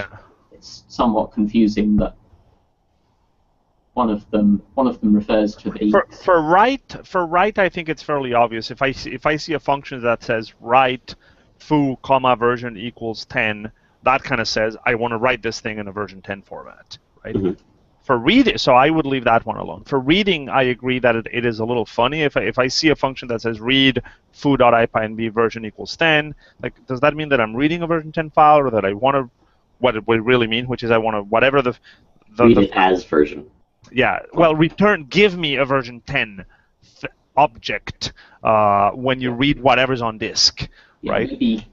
it's somewhat confusing that one of them refers to the. For write, I think it's fairly obvious. If I see a function that says write foo, version equals 10. That kind of says I want to write this thing in a version 10 format, right? Mm-hmm. For read, so I would leave that one alone. For reading, I agree that it is a little funny. If I see a function that says read foo.ipynb version equals 10, does that mean that I'm reading a version 10 file, or that I want to what it would really mean, which is I want to whatever the read it as version. Yeah. Well, give me a version 10 object when you read whatever's on disk. Right. Maybe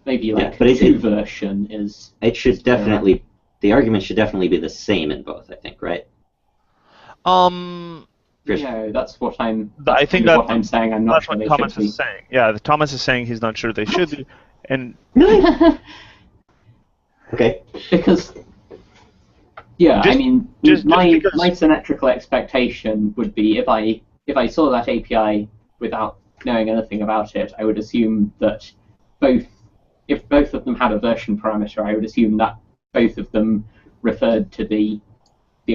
two version is. It should definitely. The argument should definitely be the same in both. I think, right? No, that's what I'm. I think that's what I'm saying. I'm not sure what they Thomas should be. is saying. Yeah, Thomas is saying he's not sure they should be, and. Okay. Because. Yeah, I mean, my symmetrical expectation would be if I saw that API without knowing anything about it, I would assume that if both of them had a version parameter, I would assume that both of them referred to the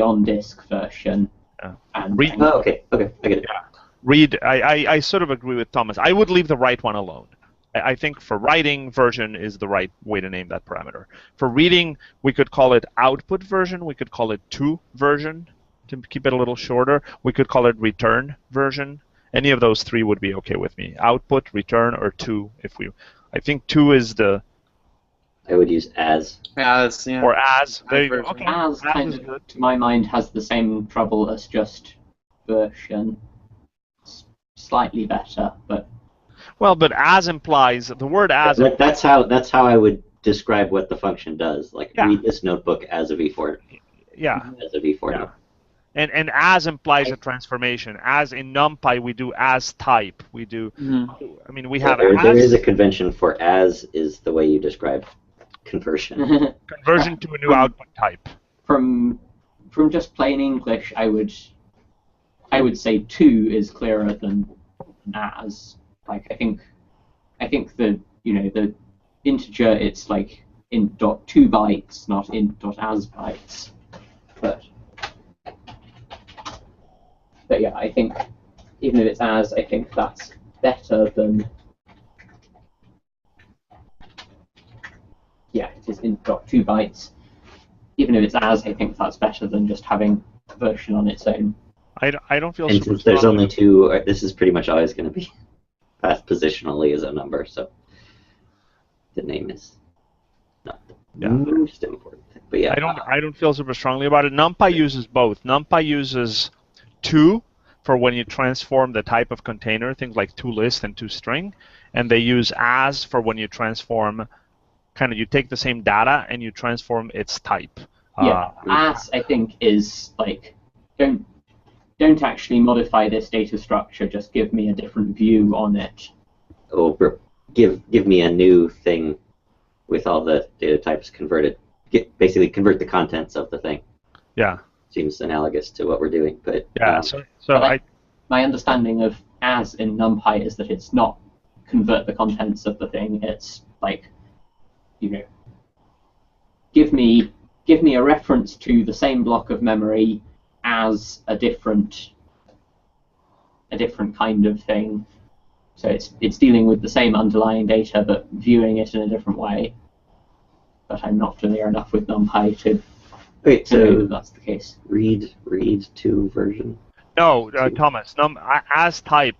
on-disk version. Oh, okay, I get it. Yeah. Read, I sort of agree with Thomas. I would leave the write one alone. I think for writing, version is the right way to name that parameter. For reading, we could call it output version. We could call it to version to keep it a little shorter. We could call it return version. Any of those three would be okay with me. Output, return, or to. I think to is the. I would use as. As, yeah. Or as. There you go. Version. Okay. As kind is of, good. to my mind, has the same trouble as just version. Slightly better, but. Well, but as implies the word as. That's how I would describe what the function does. Like read this notebook as a v4. Yeah. As a v4. Yeah. And as implies a transformation. As in NumPy, we do as type. We do. I mean, we have. There is a convention for as is the way you describe conversion. Conversion to a new output type. From just plain English, I would say to is clearer than as. Like I think the the integer, it's like int dot 2 bytes, not int dot as bytes. But yeah, I think even if it's as, I think that's better than it is int dot 2 bytes. Even if it's as, I think that's better than just having a version on its own. I don't feel. And since there's only two, this is pretty much always going to be passed positionally as a number, so the name is not the most important thing. But yeah, I don't feel super strongly about it. NumPy uses both. NumPy uses to for when you transform the type of container, things like toList and toString, and they use as for when you transform, you take the same data and you transform its type. Yeah, as I think is like don't actually modify this data structure. Just give me a different view on it. Oh, give me a new thing with all the data types converted. Basically, convert the contents of the thing. Yeah. Seems analogous to what we're doing, but yeah. My understanding of as in NumPy is that it's not convert the contents of the thing. It's like, give me a reference to the same block of memory as a different kind of thing. So it's dealing with the same underlying data but viewing it in a different way. But I'm not familiar enough with NumPy to know that that's the case. Read to version. No, Thomas. As type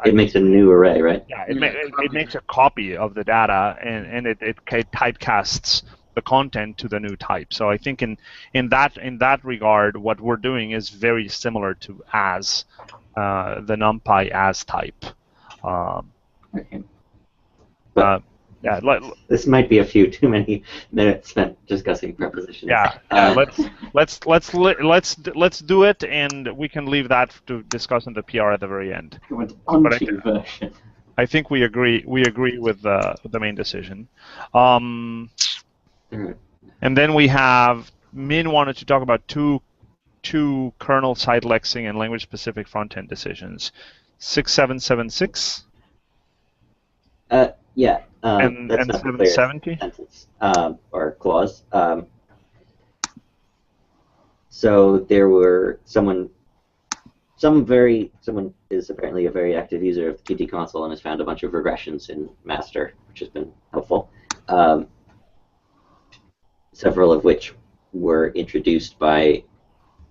it makes a new array, right? Yeah, it makes a copy of the data and it typecasts the content to the new type. So I think in that regard, what we're doing is very similar to as the NumPy as type. Okay. This might be a few too many minutes spent discussing prepositions. Let's do it, and we can leave that to discuss in the PR at the very end. Version. I think we agree with the main decision. And then we have Min wanted to talk about two kernel side lexing and language specific front end decisions. 6776. Yeah. And that's not 770 sentence or clause. So there were someone is apparently a very active user of the Qt console and has found a bunch of regressions in master, which has been helpful. Several of which were introduced by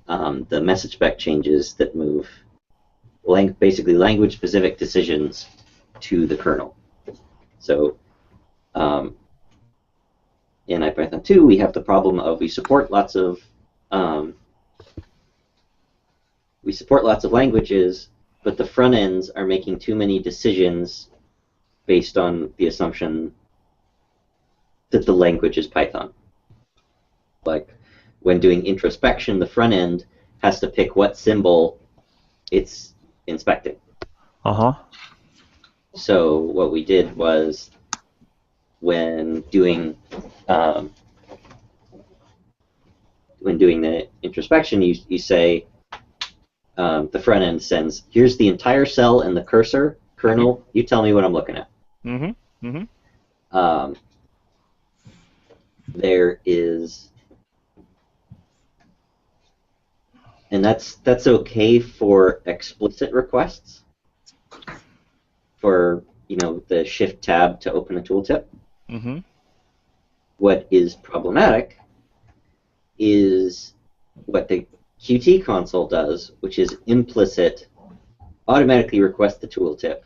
the message spec changes that move basically language specific decisions to the kernel. So in IPython 2, we have the problem of we support lots of languages, but the front ends are making too many decisions based on the assumption that the language is Python. Like when doing introspection, the front end has to pick what symbol it's inspecting. So what we did was, when doing the introspection, you say the front end sends, here's the entire cell and the cursor, kernel, you tell me what I'm looking at. Mm-hmm. Mm-hmm. There is, and that's okay for explicit requests. For the Shift tab to open a tooltip. Mm-hmm. What is problematic is what the Qt console does, which is implicit, automatically request the tooltip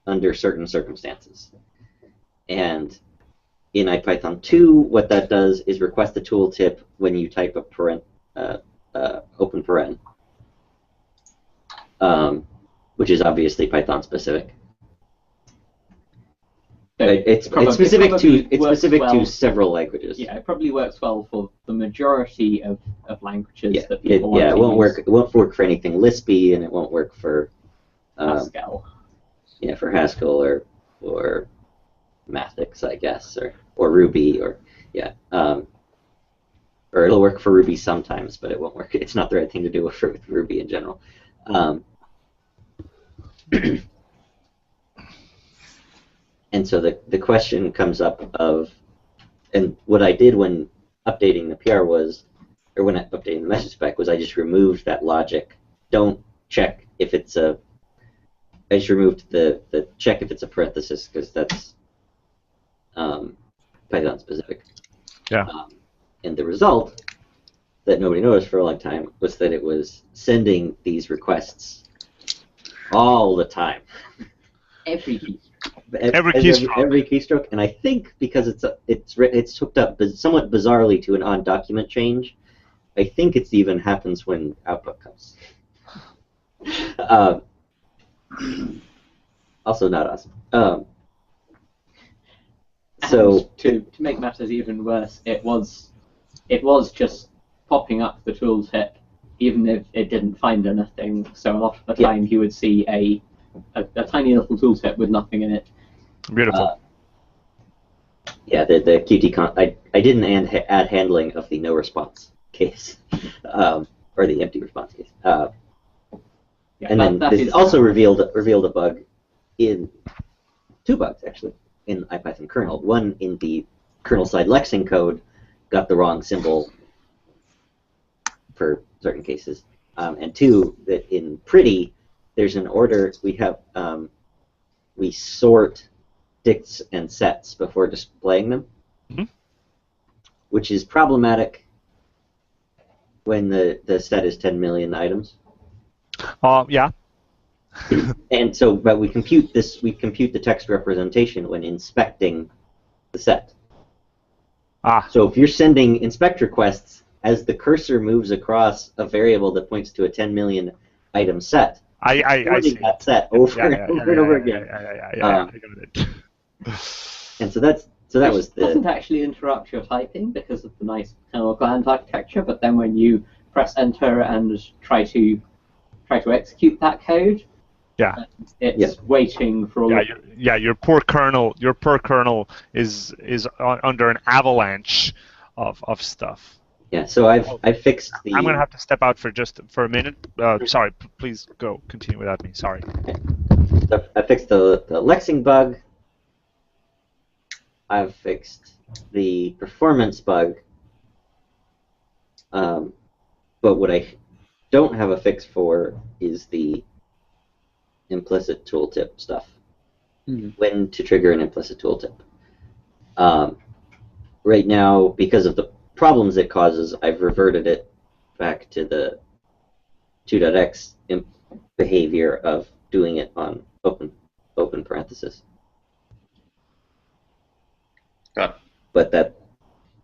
under certain circumstances. And in IPython 2, what that does is request the tooltip when you type a open paren, which is obviously Python specific. So It's specific to several languages. Yeah, it probably works well for the majority of languages Yeah, that people want to it won't use. work. It won't work for anything Lispy, and it won't work for Haskell. Yeah, for Haskell or Mathix, I guess, or Ruby, or or it'll work for Ruby sometimes, but it won't work. It's not the right thing to do with Ruby in general. And so the question comes up of, and what I did when updating the PR was, or when updating the message spec was, I just removed that logic. Don't check if it's I just removed the check if it's a parenthesis, because that's Python specific. Yeah. And the result that nobody noticed for a long time was that it was sending these requests all the time. Every key. Every keystroke. Every keystroke, and I think because it's hooked up somewhat bizarrely to an on document change, I think it even happens when output comes. Also not awesome. So to make matters even worse, it was just popping up the tooltip, even if it didn't find anything. So a lot of the time you would see a tiny little tooltip with nothing in it. Beautiful. Yeah, the Qt I didn't add handling of the no response case, or the empty response case. And then this also revealed a bug in two bugs actually in IPython kernel. One in the kernel side lexing code got the wrong symbol for certain cases, and two, that in pretty there's an order we sort dicts and sets before displaying them, which is problematic when the set is 10 million items. Yeah. And so, but we compute the text representation when inspecting the set. So if you're sending inspect requests, as the cursor moves across a variable that points to a 10 million item set, I see that set over and over again. I got it. And so that was the. It doesn't actually interrupt your typing because of the nice kernel client architecture, but then when you press enter and try to execute that code, it's waiting for all. Your poor kernel is under an avalanche of stuff. Yeah, so I've fixed the. I'm gonna have to step out for a minute. Sorry, please go continue without me. Sorry. Okay. So I fixed the lexing bug. I've fixed the performance bug. But what I don't have a fix for is the implicit tooltip stuff. When to trigger an implicit tooltip. Right now, because of the problems it causes, I've reverted it back to the 2.x behavior of doing it on open parenthesis. But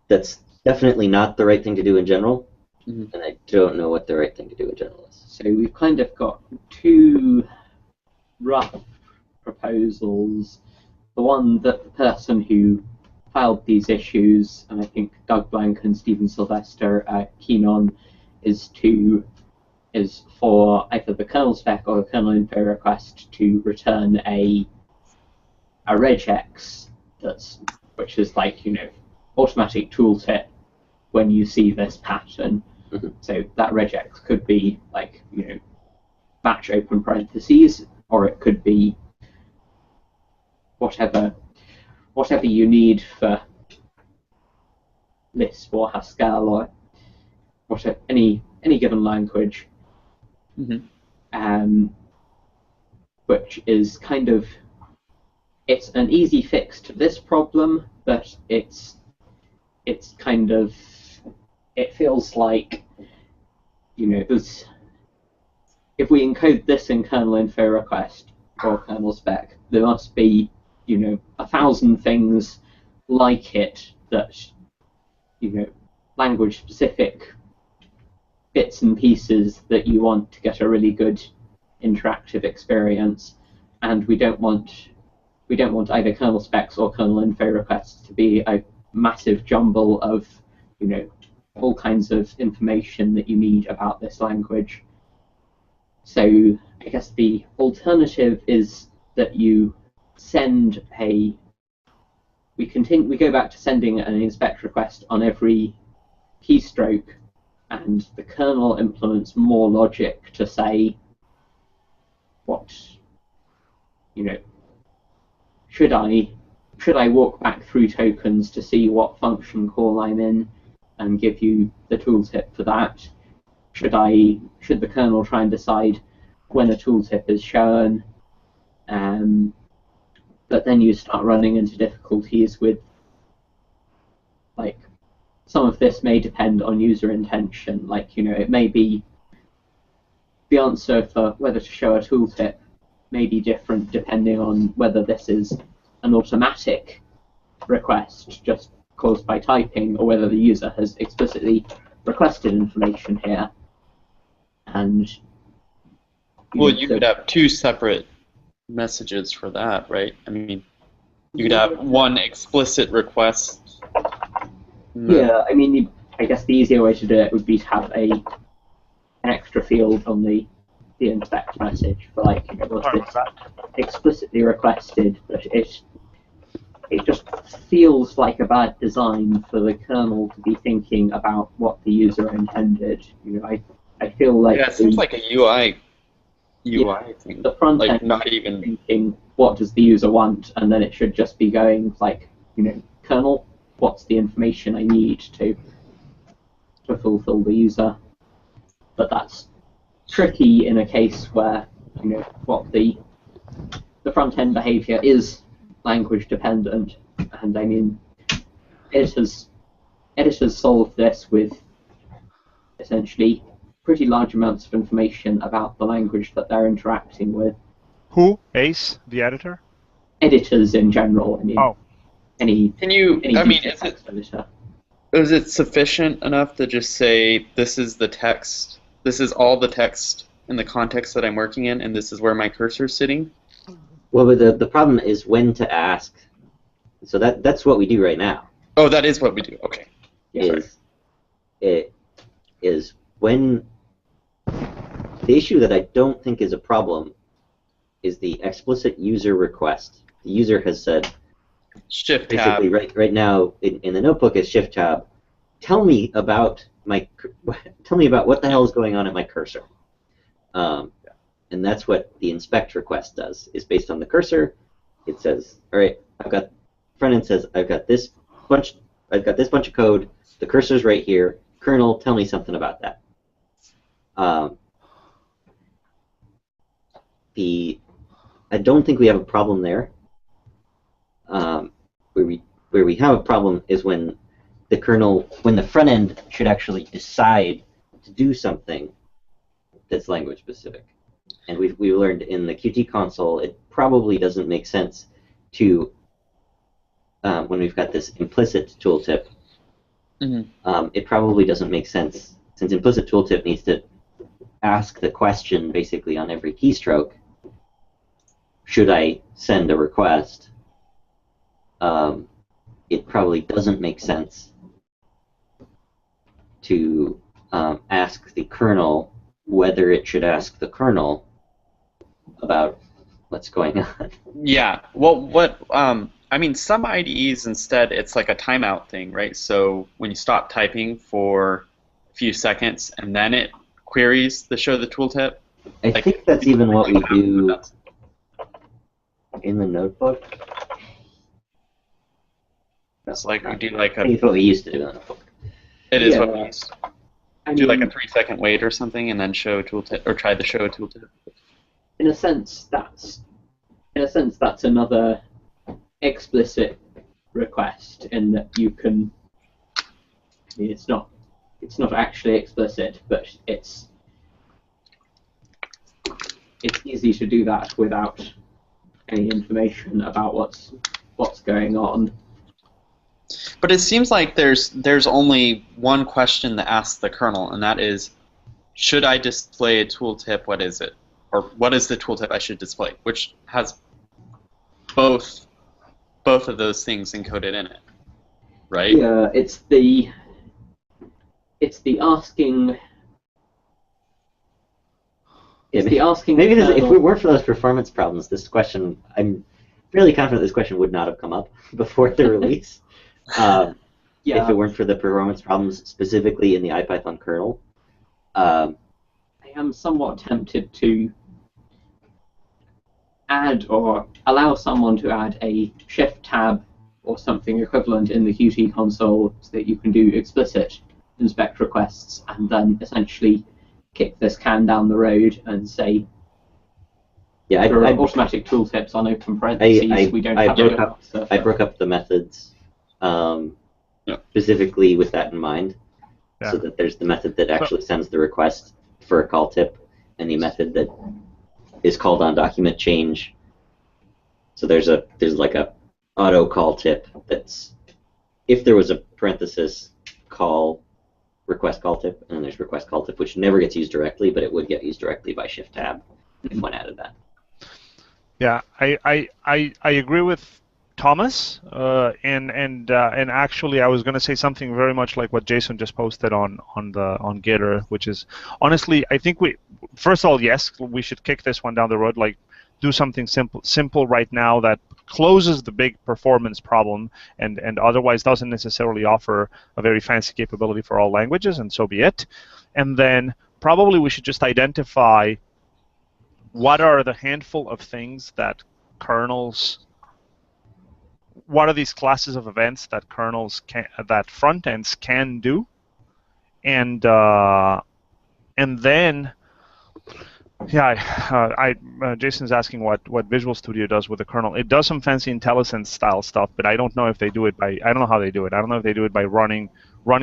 that's definitely not the right thing to do in general, and I don't know what the right thing to do in general is. So we've kind of got two rough proposals. The one that the person who filed these issues, and I think Doug Blank and Stephen Sylvester are keen on, is for either the kernel spec or the kernel info request to return a regex which is like, automatic tooltip when you see this pattern. So that regex could be like, batch open parentheses, or it could be whatever you need for Lisp or Haskell or any given language, which is kind of, it's an easy fix to this problem, but it's kind of, it feels like, you know, if we encode this in kernel info request or kernel spec, there must be, you know, 1,000 things like it that, you know, language specific bits and pieces that you want to get a really good interactive experience, and we don't want either kernel specs or kernel info requests to be a massive jumble of, you know, all kinds of information that you need about this language. So I guess the alternative is that you send we go back to sending an inspect request on every keystroke, and the kernel implements more logic to say what, you know, should I walk back through tokens to see what function call I'm in and give you the tooltip for that? Should the kernel try and decide when a tooltip is shown? But then you start running into difficulties with, like, some of this may depend on user intention. Like, you know, it may be the answer for whether to show a tooltip may be different depending on whether this is an automatic request just caused by typing, or whether the user has explicitly requested information here. And you could have two separate messages for that, right? I mean, you could have one explicit request. Yeah, I mean, I guess the easier way to do it would be to have an extra field on the inspect message for, like, you know, was this explicitly requested, but it just feels like a bad design for the kernel to be thinking about what the user intended. You know, I feel like it seems like a UI thing. The front like end not even thinking what does the user want, and then it should just be going like, you know, kernel, what's the information I need to fulfill the user. But that's tricky in a case where, you know, what the front end behavior is language dependent, and I mean, editors solve this with essentially pretty large amounts of information about the language that they're interacting with. Who? Ace, the editor? Editors in general. I mean, any editor. Is it sufficient enough to just say this is the text, this is all the text in the context that I'm working in, and this is where my cursor is sitting? Well, but the problem is when to ask. So that's what we do right now. Oh, that is what we do. Okay. Is when the issue that I don't think is a problem is the explicit user request. The user has said, Shift basically tab. right now in the notebook is Shift tab. Tell me about what the hell is going on at my cursor. And that's what the inspect request does. Is based on the cursor. It says, all right, front end says I've got this bunch of code. The cursor's right here. Kernel, tell me something about that. I don't think we have a problem there. Where we have a problem is when the front end should actually decide to do something that's language specific. And we learned in the Qt console it probably doesn't make sense to when we've got this implicit tooltip. It probably doesn't make sense, since implicit tooltip needs to ask the question basically on every keystroke, should I send a request? It probably doesn't make sense to ask the kernel whether it should ask the kernel about what's going on. Yeah. Well, I mean, some IDEs instead, it's like a timeout thing, right? So when you stop typing for a few seconds and then it queries the show the tooltip. I think that's even what we do in the notebook. It's like we do like I think a. it's what we used to do in the book. It is what Yeah. we used. I Do like a mean, 3-second wait or something, and then show tooltip, or try the show tooltip. in a sense, that's another explicit request in that you can. I mean, it's not actually explicit, but it's easy to do that without any information about what's going on. But it seems like there's only one question that asks the kernel, and that is, should I display a tooltip? What is it? Or what is the tooltip I should display? Which has both of those things encoded in it, right? Yeah, it's the asking. It's the asking. Maybe if kernel- we weren't for those performance problems, this question, I'm fairly confident this question would not have come up before the release. Yeah. If it weren't for the performance problems specifically in the IPython kernel. I am somewhat tempted to add or allow someone to add a shift tab or something equivalent in the Qt console so that you can do explicit inspect requests and then essentially kick this can down the road and say, Yeah, there are I automatic tooltips on open parentheses. We don't have I broke up the methods specifically with that in mind, so that there's the method that actually sends the request for a call tip and the method that is called on document change. So there's like a auto call tip that's, if there was a parenthesis call, request call tip, and then there's request call tip, which never gets used directly, but it would get used directly by shift tab if one added that. Yeah, I agree with Thomas, and actually I was going to say something very much like what Jason just posted on Gitter, which is, honestly, I think first of all, yes, we should kick this one down the road, like do something simple right now that closes the big performance problem and otherwise doesn't necessarily offer a very fancy capability for all languages, and so be it. And then probably we should just identify what are the handful of things that kernels, what are these classes of events that kernels that front ends can do, and then, yeah, Jason's asking what Visual Studio does with the kernel. It does some fancy IntelliSense style stuff, but I don't know if they do it by, I don't know how they do it. I don't know if they do it by running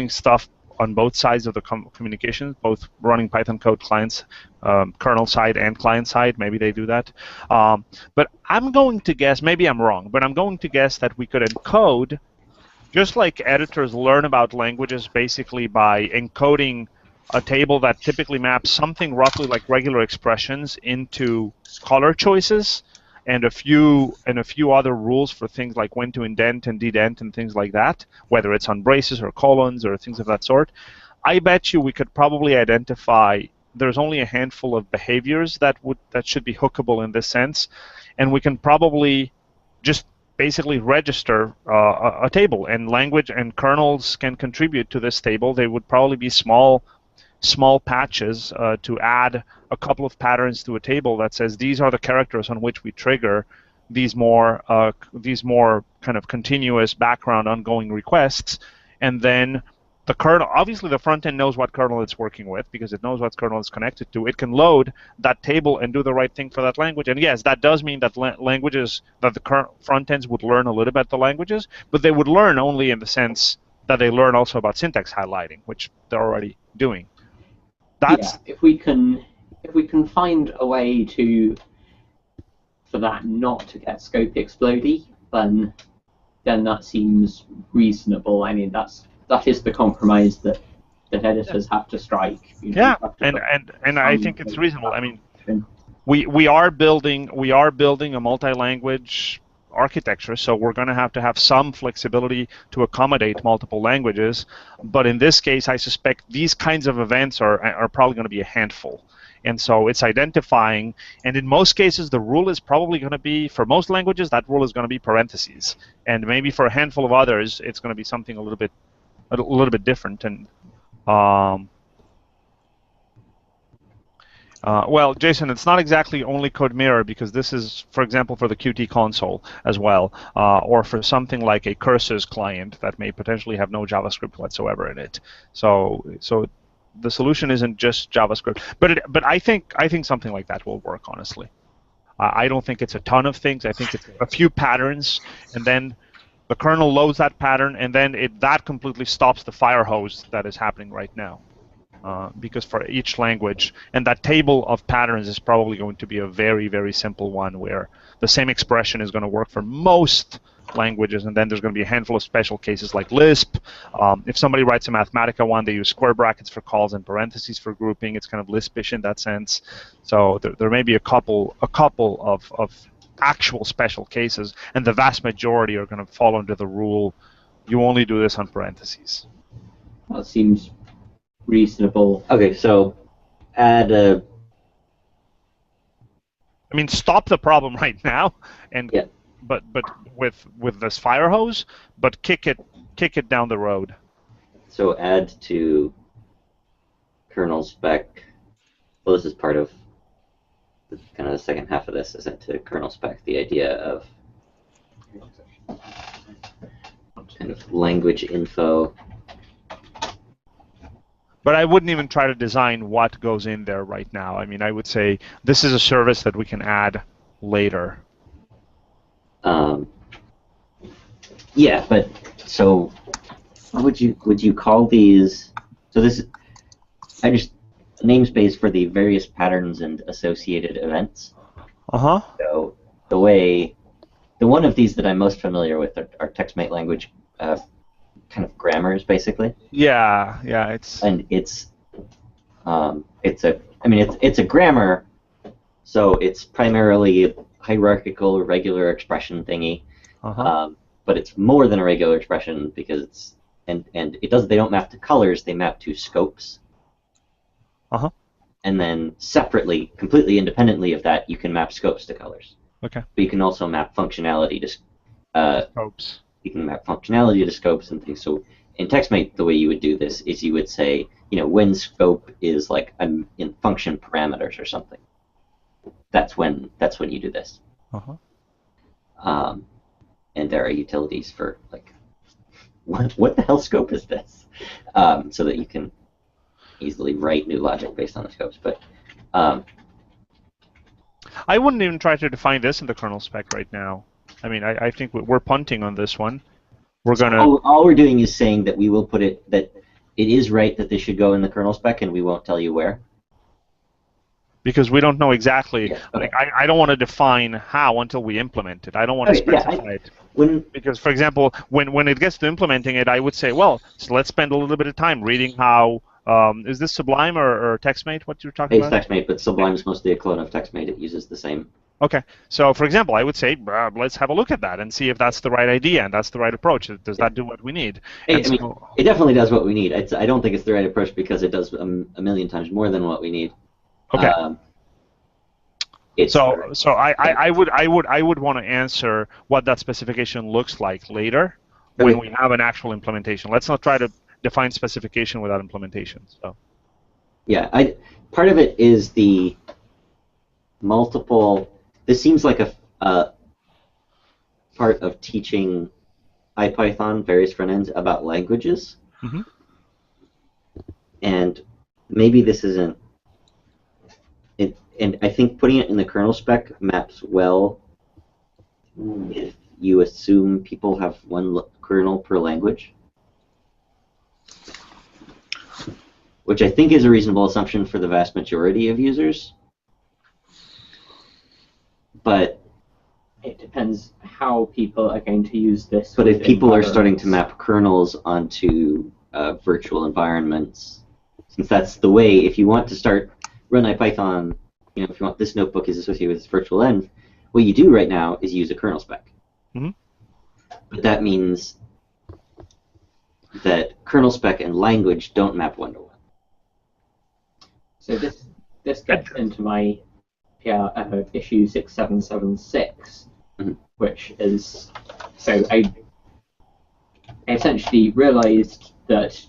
stuff on both sides of the communication, both running Python code clients, kernel side and client side. Maybe they do that. But I'm going to guess, maybe I'm wrong, but I'm going to guess that we could encode, just like editors learn about languages basically by encoding a table that typically maps something roughly like regular expressions into color choices and a few other rules for things like when to indent and dedent and things like that, whether it's on braces or colons or things of that sort. I bet you we could probably identify there's only a handful of behaviors that should be hookable in this sense, and we can probably just basically register a table, and language and kernels can contribute to this table. They would probably be small patches to add a couple of patterns to a table that says these are the characters on which we trigger these more kind of continuous background ongoing requests, and then the kernel, obviously the front end knows what kernel it's working with because it knows what kernel it's connected to. It can load that table and do the right thing for that language. And yes, that does mean that languages, that the current front ends would learn a little bit the languages, but they would learn only in the sense that they learn also about syntax highlighting, which they're already doing. That's, yeah, if we can find a way for that not to get scope explodey, then that seems reasonable. I mean, that is the compromise that editors have to strike. Yeah, and I think it's reasonable. I mean, we are building a multi-language architecture, so we're going to have some flexibility to accommodate multiple languages. But in this case, I suspect these kinds of events are probably going to be a handful. And so it's identifying, and in most cases, the rule is probably going to be, for most languages, that rule is going to be parentheses. And maybe for a handful of others, it's going to be something a little bit different. And Well, Jason, it's not exactly only code mirror because this is, for example, for the Qt console as well, or for something like a Cursors client that may potentially have no JavaScript whatsoever in it. So the solution isn't just JavaScript, but I think something like that will work, honestly. I don't think it's a ton of things. I think it's a few patterns, and then the kernel loads that pattern, and then that completely stops the fire hose that is happening right now. Because for each language, and that table of patterns is probably going to be a very, very simple one where the same expression is going to work for most languages, and then there's going to be a handful of special cases like Lisp. If somebody writes a Mathematica one, they use square brackets for calls and parentheses for grouping. It's kind of Lispish in that sense. So there may be a couple of actual special cases, and the vast majority are going to fall under the rule, you only do this on parentheses. That seems reasonable. Okay, so add a. I mean, stop the problem right now, and Yeah. but with this fire hose, but kick it down the road. So add to kernel spec. Well, this is part of kind of the second half of this. Is add to kernel spec the idea of kind of language info. But I wouldn't even try to design what goes in there right now. I mean, I would say this is a service that we can add later. Yeah, but so what would you call these? So this I just namespace for the various patterns and associated events. So the one of these that I'm most familiar with are TextMate language kind of grammars, basically. Yeah, it's a grammar, so it's primarily a hierarchical regular expression thingy. But it's more than a regular expression because it's they don't map to colors, they map to scopes. And then separately, completely independently of that, you can map scopes to colors. Okay. But you can also map functionality to scopes. You can map functionality to scopes and things. So in TextMate, the way you would do this is you would say, when scope is like in function parameters or something. That's when you do this. And there are utilities for like, what the hell scope is this? So that you can easily write new logic based on the scopes. But I wouldn't even try to define this in the kernel spec right now. I mean, I think we're punting on this one. We're gonna. All we're doing is saying that we will put it that it is right that this should go in the kernel spec, and we won't tell you where. Because we don't know exactly. Yeah, okay. Like, I don't want to define how until we implement it. I don't want to specify it. Because, for example, when it gets to implementing it, I would say, well, so let's spend a little bit of time reading how. Is this Sublime or TextMate? What you're talking about? It's TextMate, but Sublime is mostly a clone of TextMate. It uses the same. Okay, so for example, I would say let's have a look at that and see if that's the right idea and that's the right approach. Does that do what we need? It definitely does what we need. I don't think it's the right approach because it does a million times more than what we need. Okay. I would want to answer what that specification looks like later when we have an actual implementation. Let's not try to define specification without implementation. So. Yeah, part of it is the multiple. This seems like a part of teaching IPython, various front ends, about languages. And maybe this isn't. And I think putting it in the kernel spec maps well if you assume people have one kernel per language, which I think is a reasonable assumption for the vast majority of users. But it depends how people are going to use this. But if people are starting to map kernels onto virtual environments, since that's the way, if you want to start run IPython, if you want this notebook is associated with this virtual env, what you do right now is use a kernel spec. But that means that kernel spec and language don't map one-to-one. So this gets into my issue 6776, which is, so I essentially realized that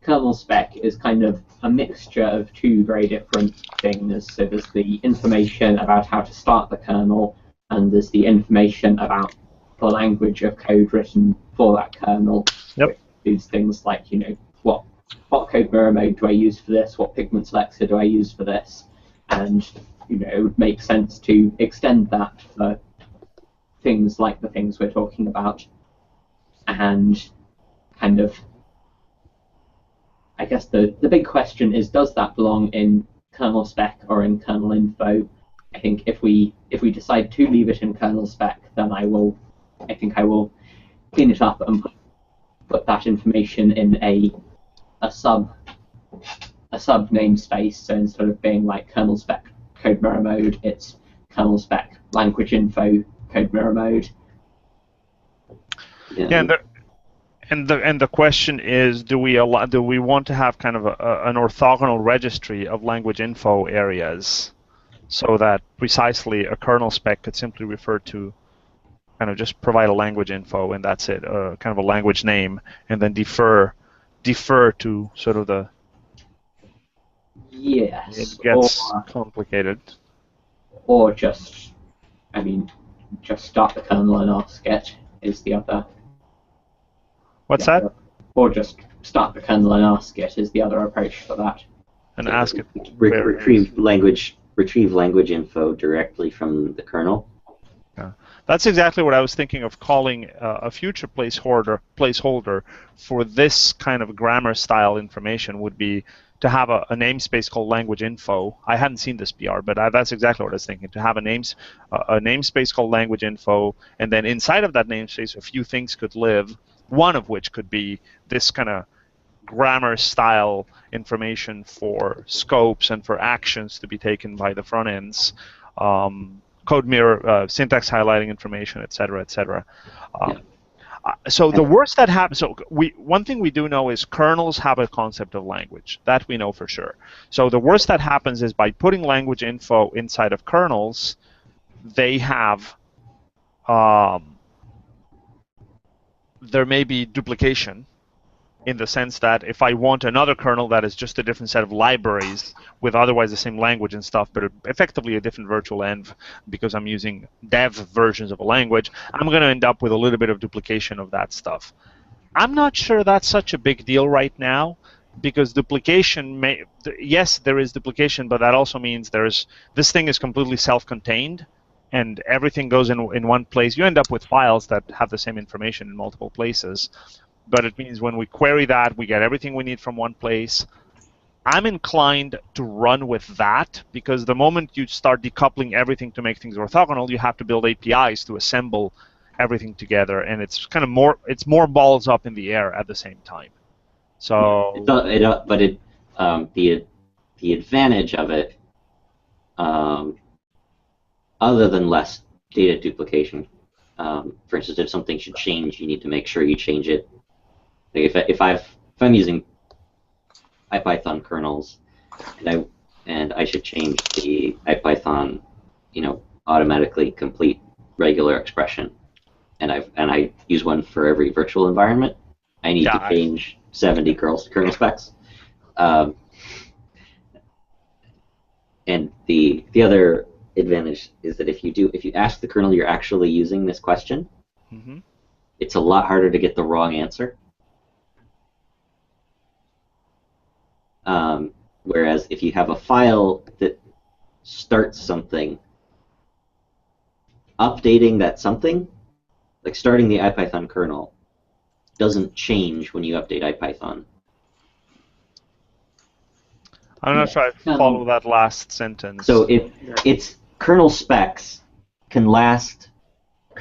kernel spec is kind of a mixture of two very different things. So there's the information about how to start the kernel, and there's the information about the language of code written for that kernel, which includes things like, what code mirror mode do I use for this? What pigment selector do I use for this? And it would make sense to extend that for things like the things we're talking about. And kind of, I guess the big question is, does that belong in kernel spec or in kernel info? I think if we decide to leave it in kernel spec, then I think I will clean it up and put that information in a sub namespace. So instead of being like kernel spec code mirror mode, it's kernel spec language info code mirror mode. Yeah, and the question is, do we want to have kind of an orthogonal registry of language info areas, so that precisely a kernel spec could simply refer to, kind of just provide a language info and that's it, kind of a language name, and then defer to sort of the. Yes. It gets complicated. Or just start the kernel and ask it is the other. What's that? Or just start the kernel and ask it is the other approach for that. And ask it. Retrieve language info directly from the kernel. Yeah. That's exactly what I was thinking of calling a future placeholder for this kind of grammar style information, would be to have a namespace called language info. I hadn't seen this PR, but that's exactly what I was thinking, to have a namespace called language info, and then inside of that namespace a few things could live, one of which could be this kind of grammar style information for scopes and for actions to be taken by the front ends, code mirror, syntax highlighting information, etc., etc. So the worst that happens, one thing we do know is kernels have a concept of language. That we know for sure. So the worst that happens is, by putting language info inside of kernels, they have, there may be duplication, in the sense that if I want another kernel that is just a different set of libraries with otherwise the same language and stuff, but effectively a different virtual env because I'm using dev versions of a language, I'm going to end up with a little bit of duplication of that stuff. I'm not sure that's such a big deal right now, because duplication yes, there is duplication, but that also means this thing is completely self-contained, and everything goes in one place. You end up with files that have the same information in multiple places. But it means when we query that, we get everything we need from one place. I'm inclined to run with that, because the moment you start decoupling everything to make things orthogonal, you have to build APIs to assemble everything together, and it's kind of more balls up in the air at the same time. So, the advantage of it, other than less data duplication, for instance, if something should change, you need to make sure you change it. If I'm using IPython kernels, and I should change the IPython, automatically complete regular expression, and I use one for every virtual environment, I need to change 70 kernel specs. And the other advantage is that if you ask the kernel you're actually using this question, it's a lot harder to get the wrong answer. Whereas if you have a file that starts something, updating that something, like starting the IPython kernel, doesn't change when you update IPython. I'm not sure I follow that last sentence. So if it's kernel specs can last,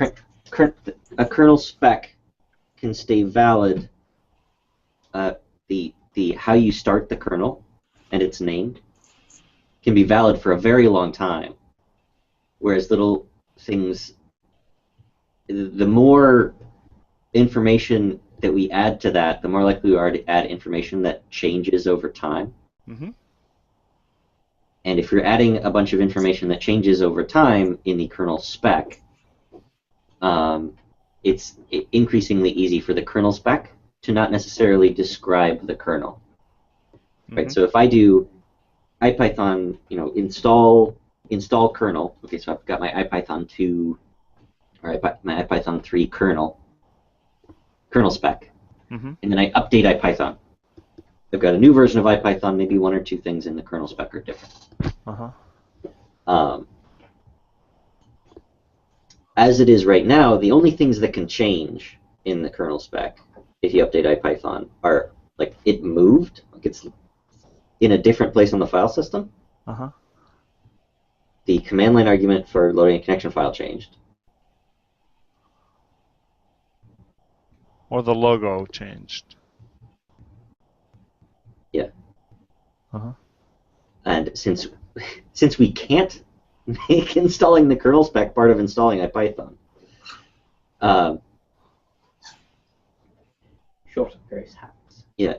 a kernel spec can stay valid. The how you start the kernel and its named can be valid for a very long time, whereas little things, the more information that we add to that, the more likely we are to add information that changes over time. And if you're adding a bunch of information that changes over time in the kernel spec, it's increasingly easy for the kernel spec to not necessarily describe the kernel. right? So if I do IPython, install kernel. Okay, so I've got my IPython 2 or my IPython 3 kernel spec, and then I update IPython. I've got a new version of IPython. Maybe one or two things in the kernel spec are different. As it is right now, the only things that can change in the kernel spec if you update IPython are like it moved, like it's in a different place on the file system. The command line argument for loading a connection file changed. Or the logo changed. Yeah. And since we can't make installing the kernel spec part of installing IPython, short of grace hacks. Yeah,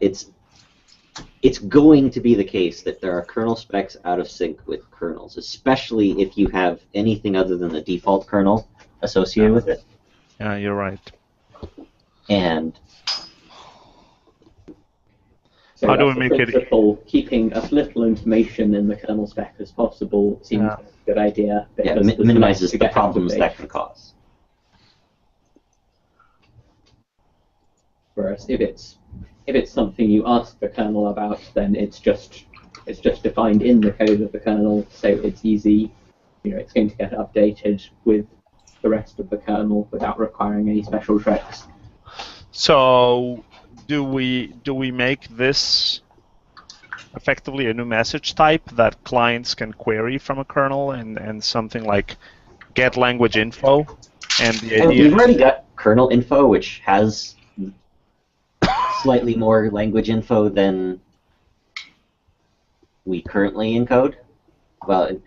it's going to be the case that there are kernel specs out of sync with kernels, especially if you have anything other than the default kernel associated with it. Yeah, you're right. And so how do we the make it? Principle, keeping as little information in the kernel spec as possible seems a good idea. Yeah, minimizes the problems that can cause. Whereas if it's something you ask the kernel about, then it's just defined in the code of the kernel, so it's easy. It's going to get updated with the rest of the kernel without requiring any special tricks. So, do we make this effectively a new message type that clients can query from a kernel and something like get language info? And the idea we've already got kernel info, which has slightly more language info than we currently encode. Well,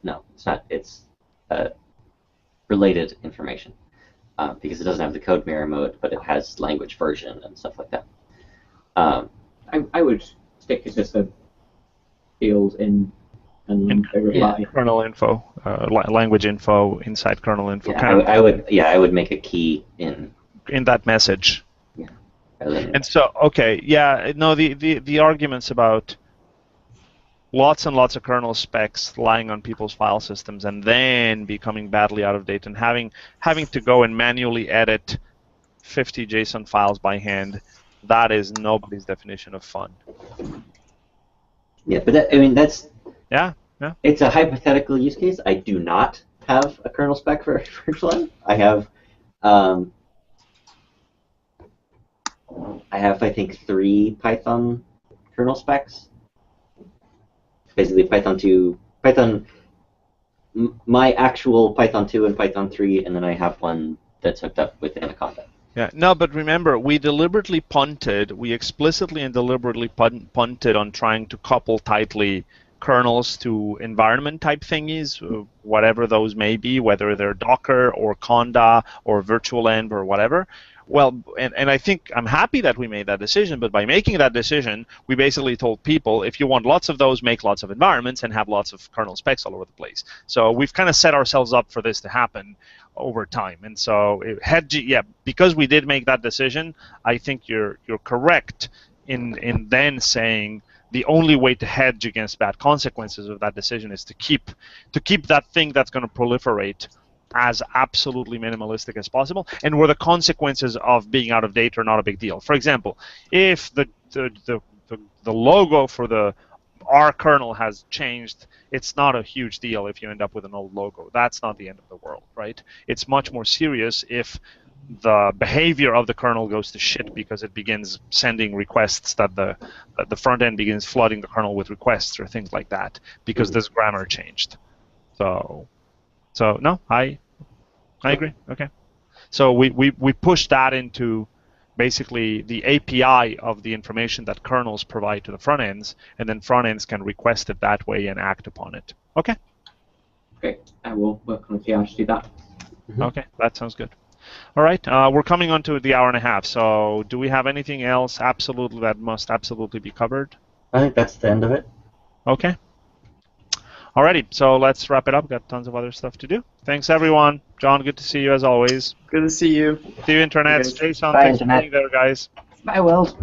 no, it's not. It's related information because it doesn't have the code mirror mode, but it has language version and stuff like that. I would stick it as a field in a reply. Kernel info, language info inside kernel info. Yeah, I would make a key in that message. Yeah. And so, okay, yeah, no, the arguments about lots and lots of kernel specs lying on people's file systems and then becoming badly out of date and having to go and manually edit 50 JSON files by hand, that is nobody's definition of fun. Yeah, but that's yeah. It's a hypothetical use case. I do not have a kernel spec for Virtualine. I have I think 3 Python kernel specs. Basically, my actual Python 2 and Python 3, and then I have one that's hooked up with Anaconda. Yeah, no, but remember, we explicitly and deliberately punted on trying to couple tightly kernels to environment type thingies, whatever those may be, whether they're Docker or Conda or virtualenv or whatever. Well, and I think I'm happy that we made that decision, but by making that decision, we basically told people, if you want lots of those, make lots of environments and have lots of kernel specs all over the place. So we've kind of set ourselves up for this to happen over time. And so, because we did make that decision, I think you're correct in then saying the only way to hedge against bad consequences of that decision is to keep that thing that's going to proliferate as absolutely minimalistic as possible, and where the consequences of being out of date are not a big deal. For example, if the logo for our kernel has changed, it's not a huge deal if you end up with an old logo. That's not the end of the world, right? It's much more serious if the behavior of the kernel goes to shit because it begins sending requests that the front end begins flooding the kernel with requests or things like that because this grammar changed. So no, I agree. Okay. So we push that into basically the API of the information that kernels provide to the front ends, and then front ends can request it that way and act upon it. Okay. Okay, I will work on a PR to do that. Okay, that sounds good. All right, we're coming on to the hour and a half. So do we have anything else absolutely that must absolutely be covered? I think that's the end of it. Okay. Alrighty, so let's wrap it up. Got tons of other stuff to do. Thanks, everyone. John, good to see you as always. Good to see you. See you, Internet. Jason, Bye, thanks Internet. for being there, guys. Bye, Wells.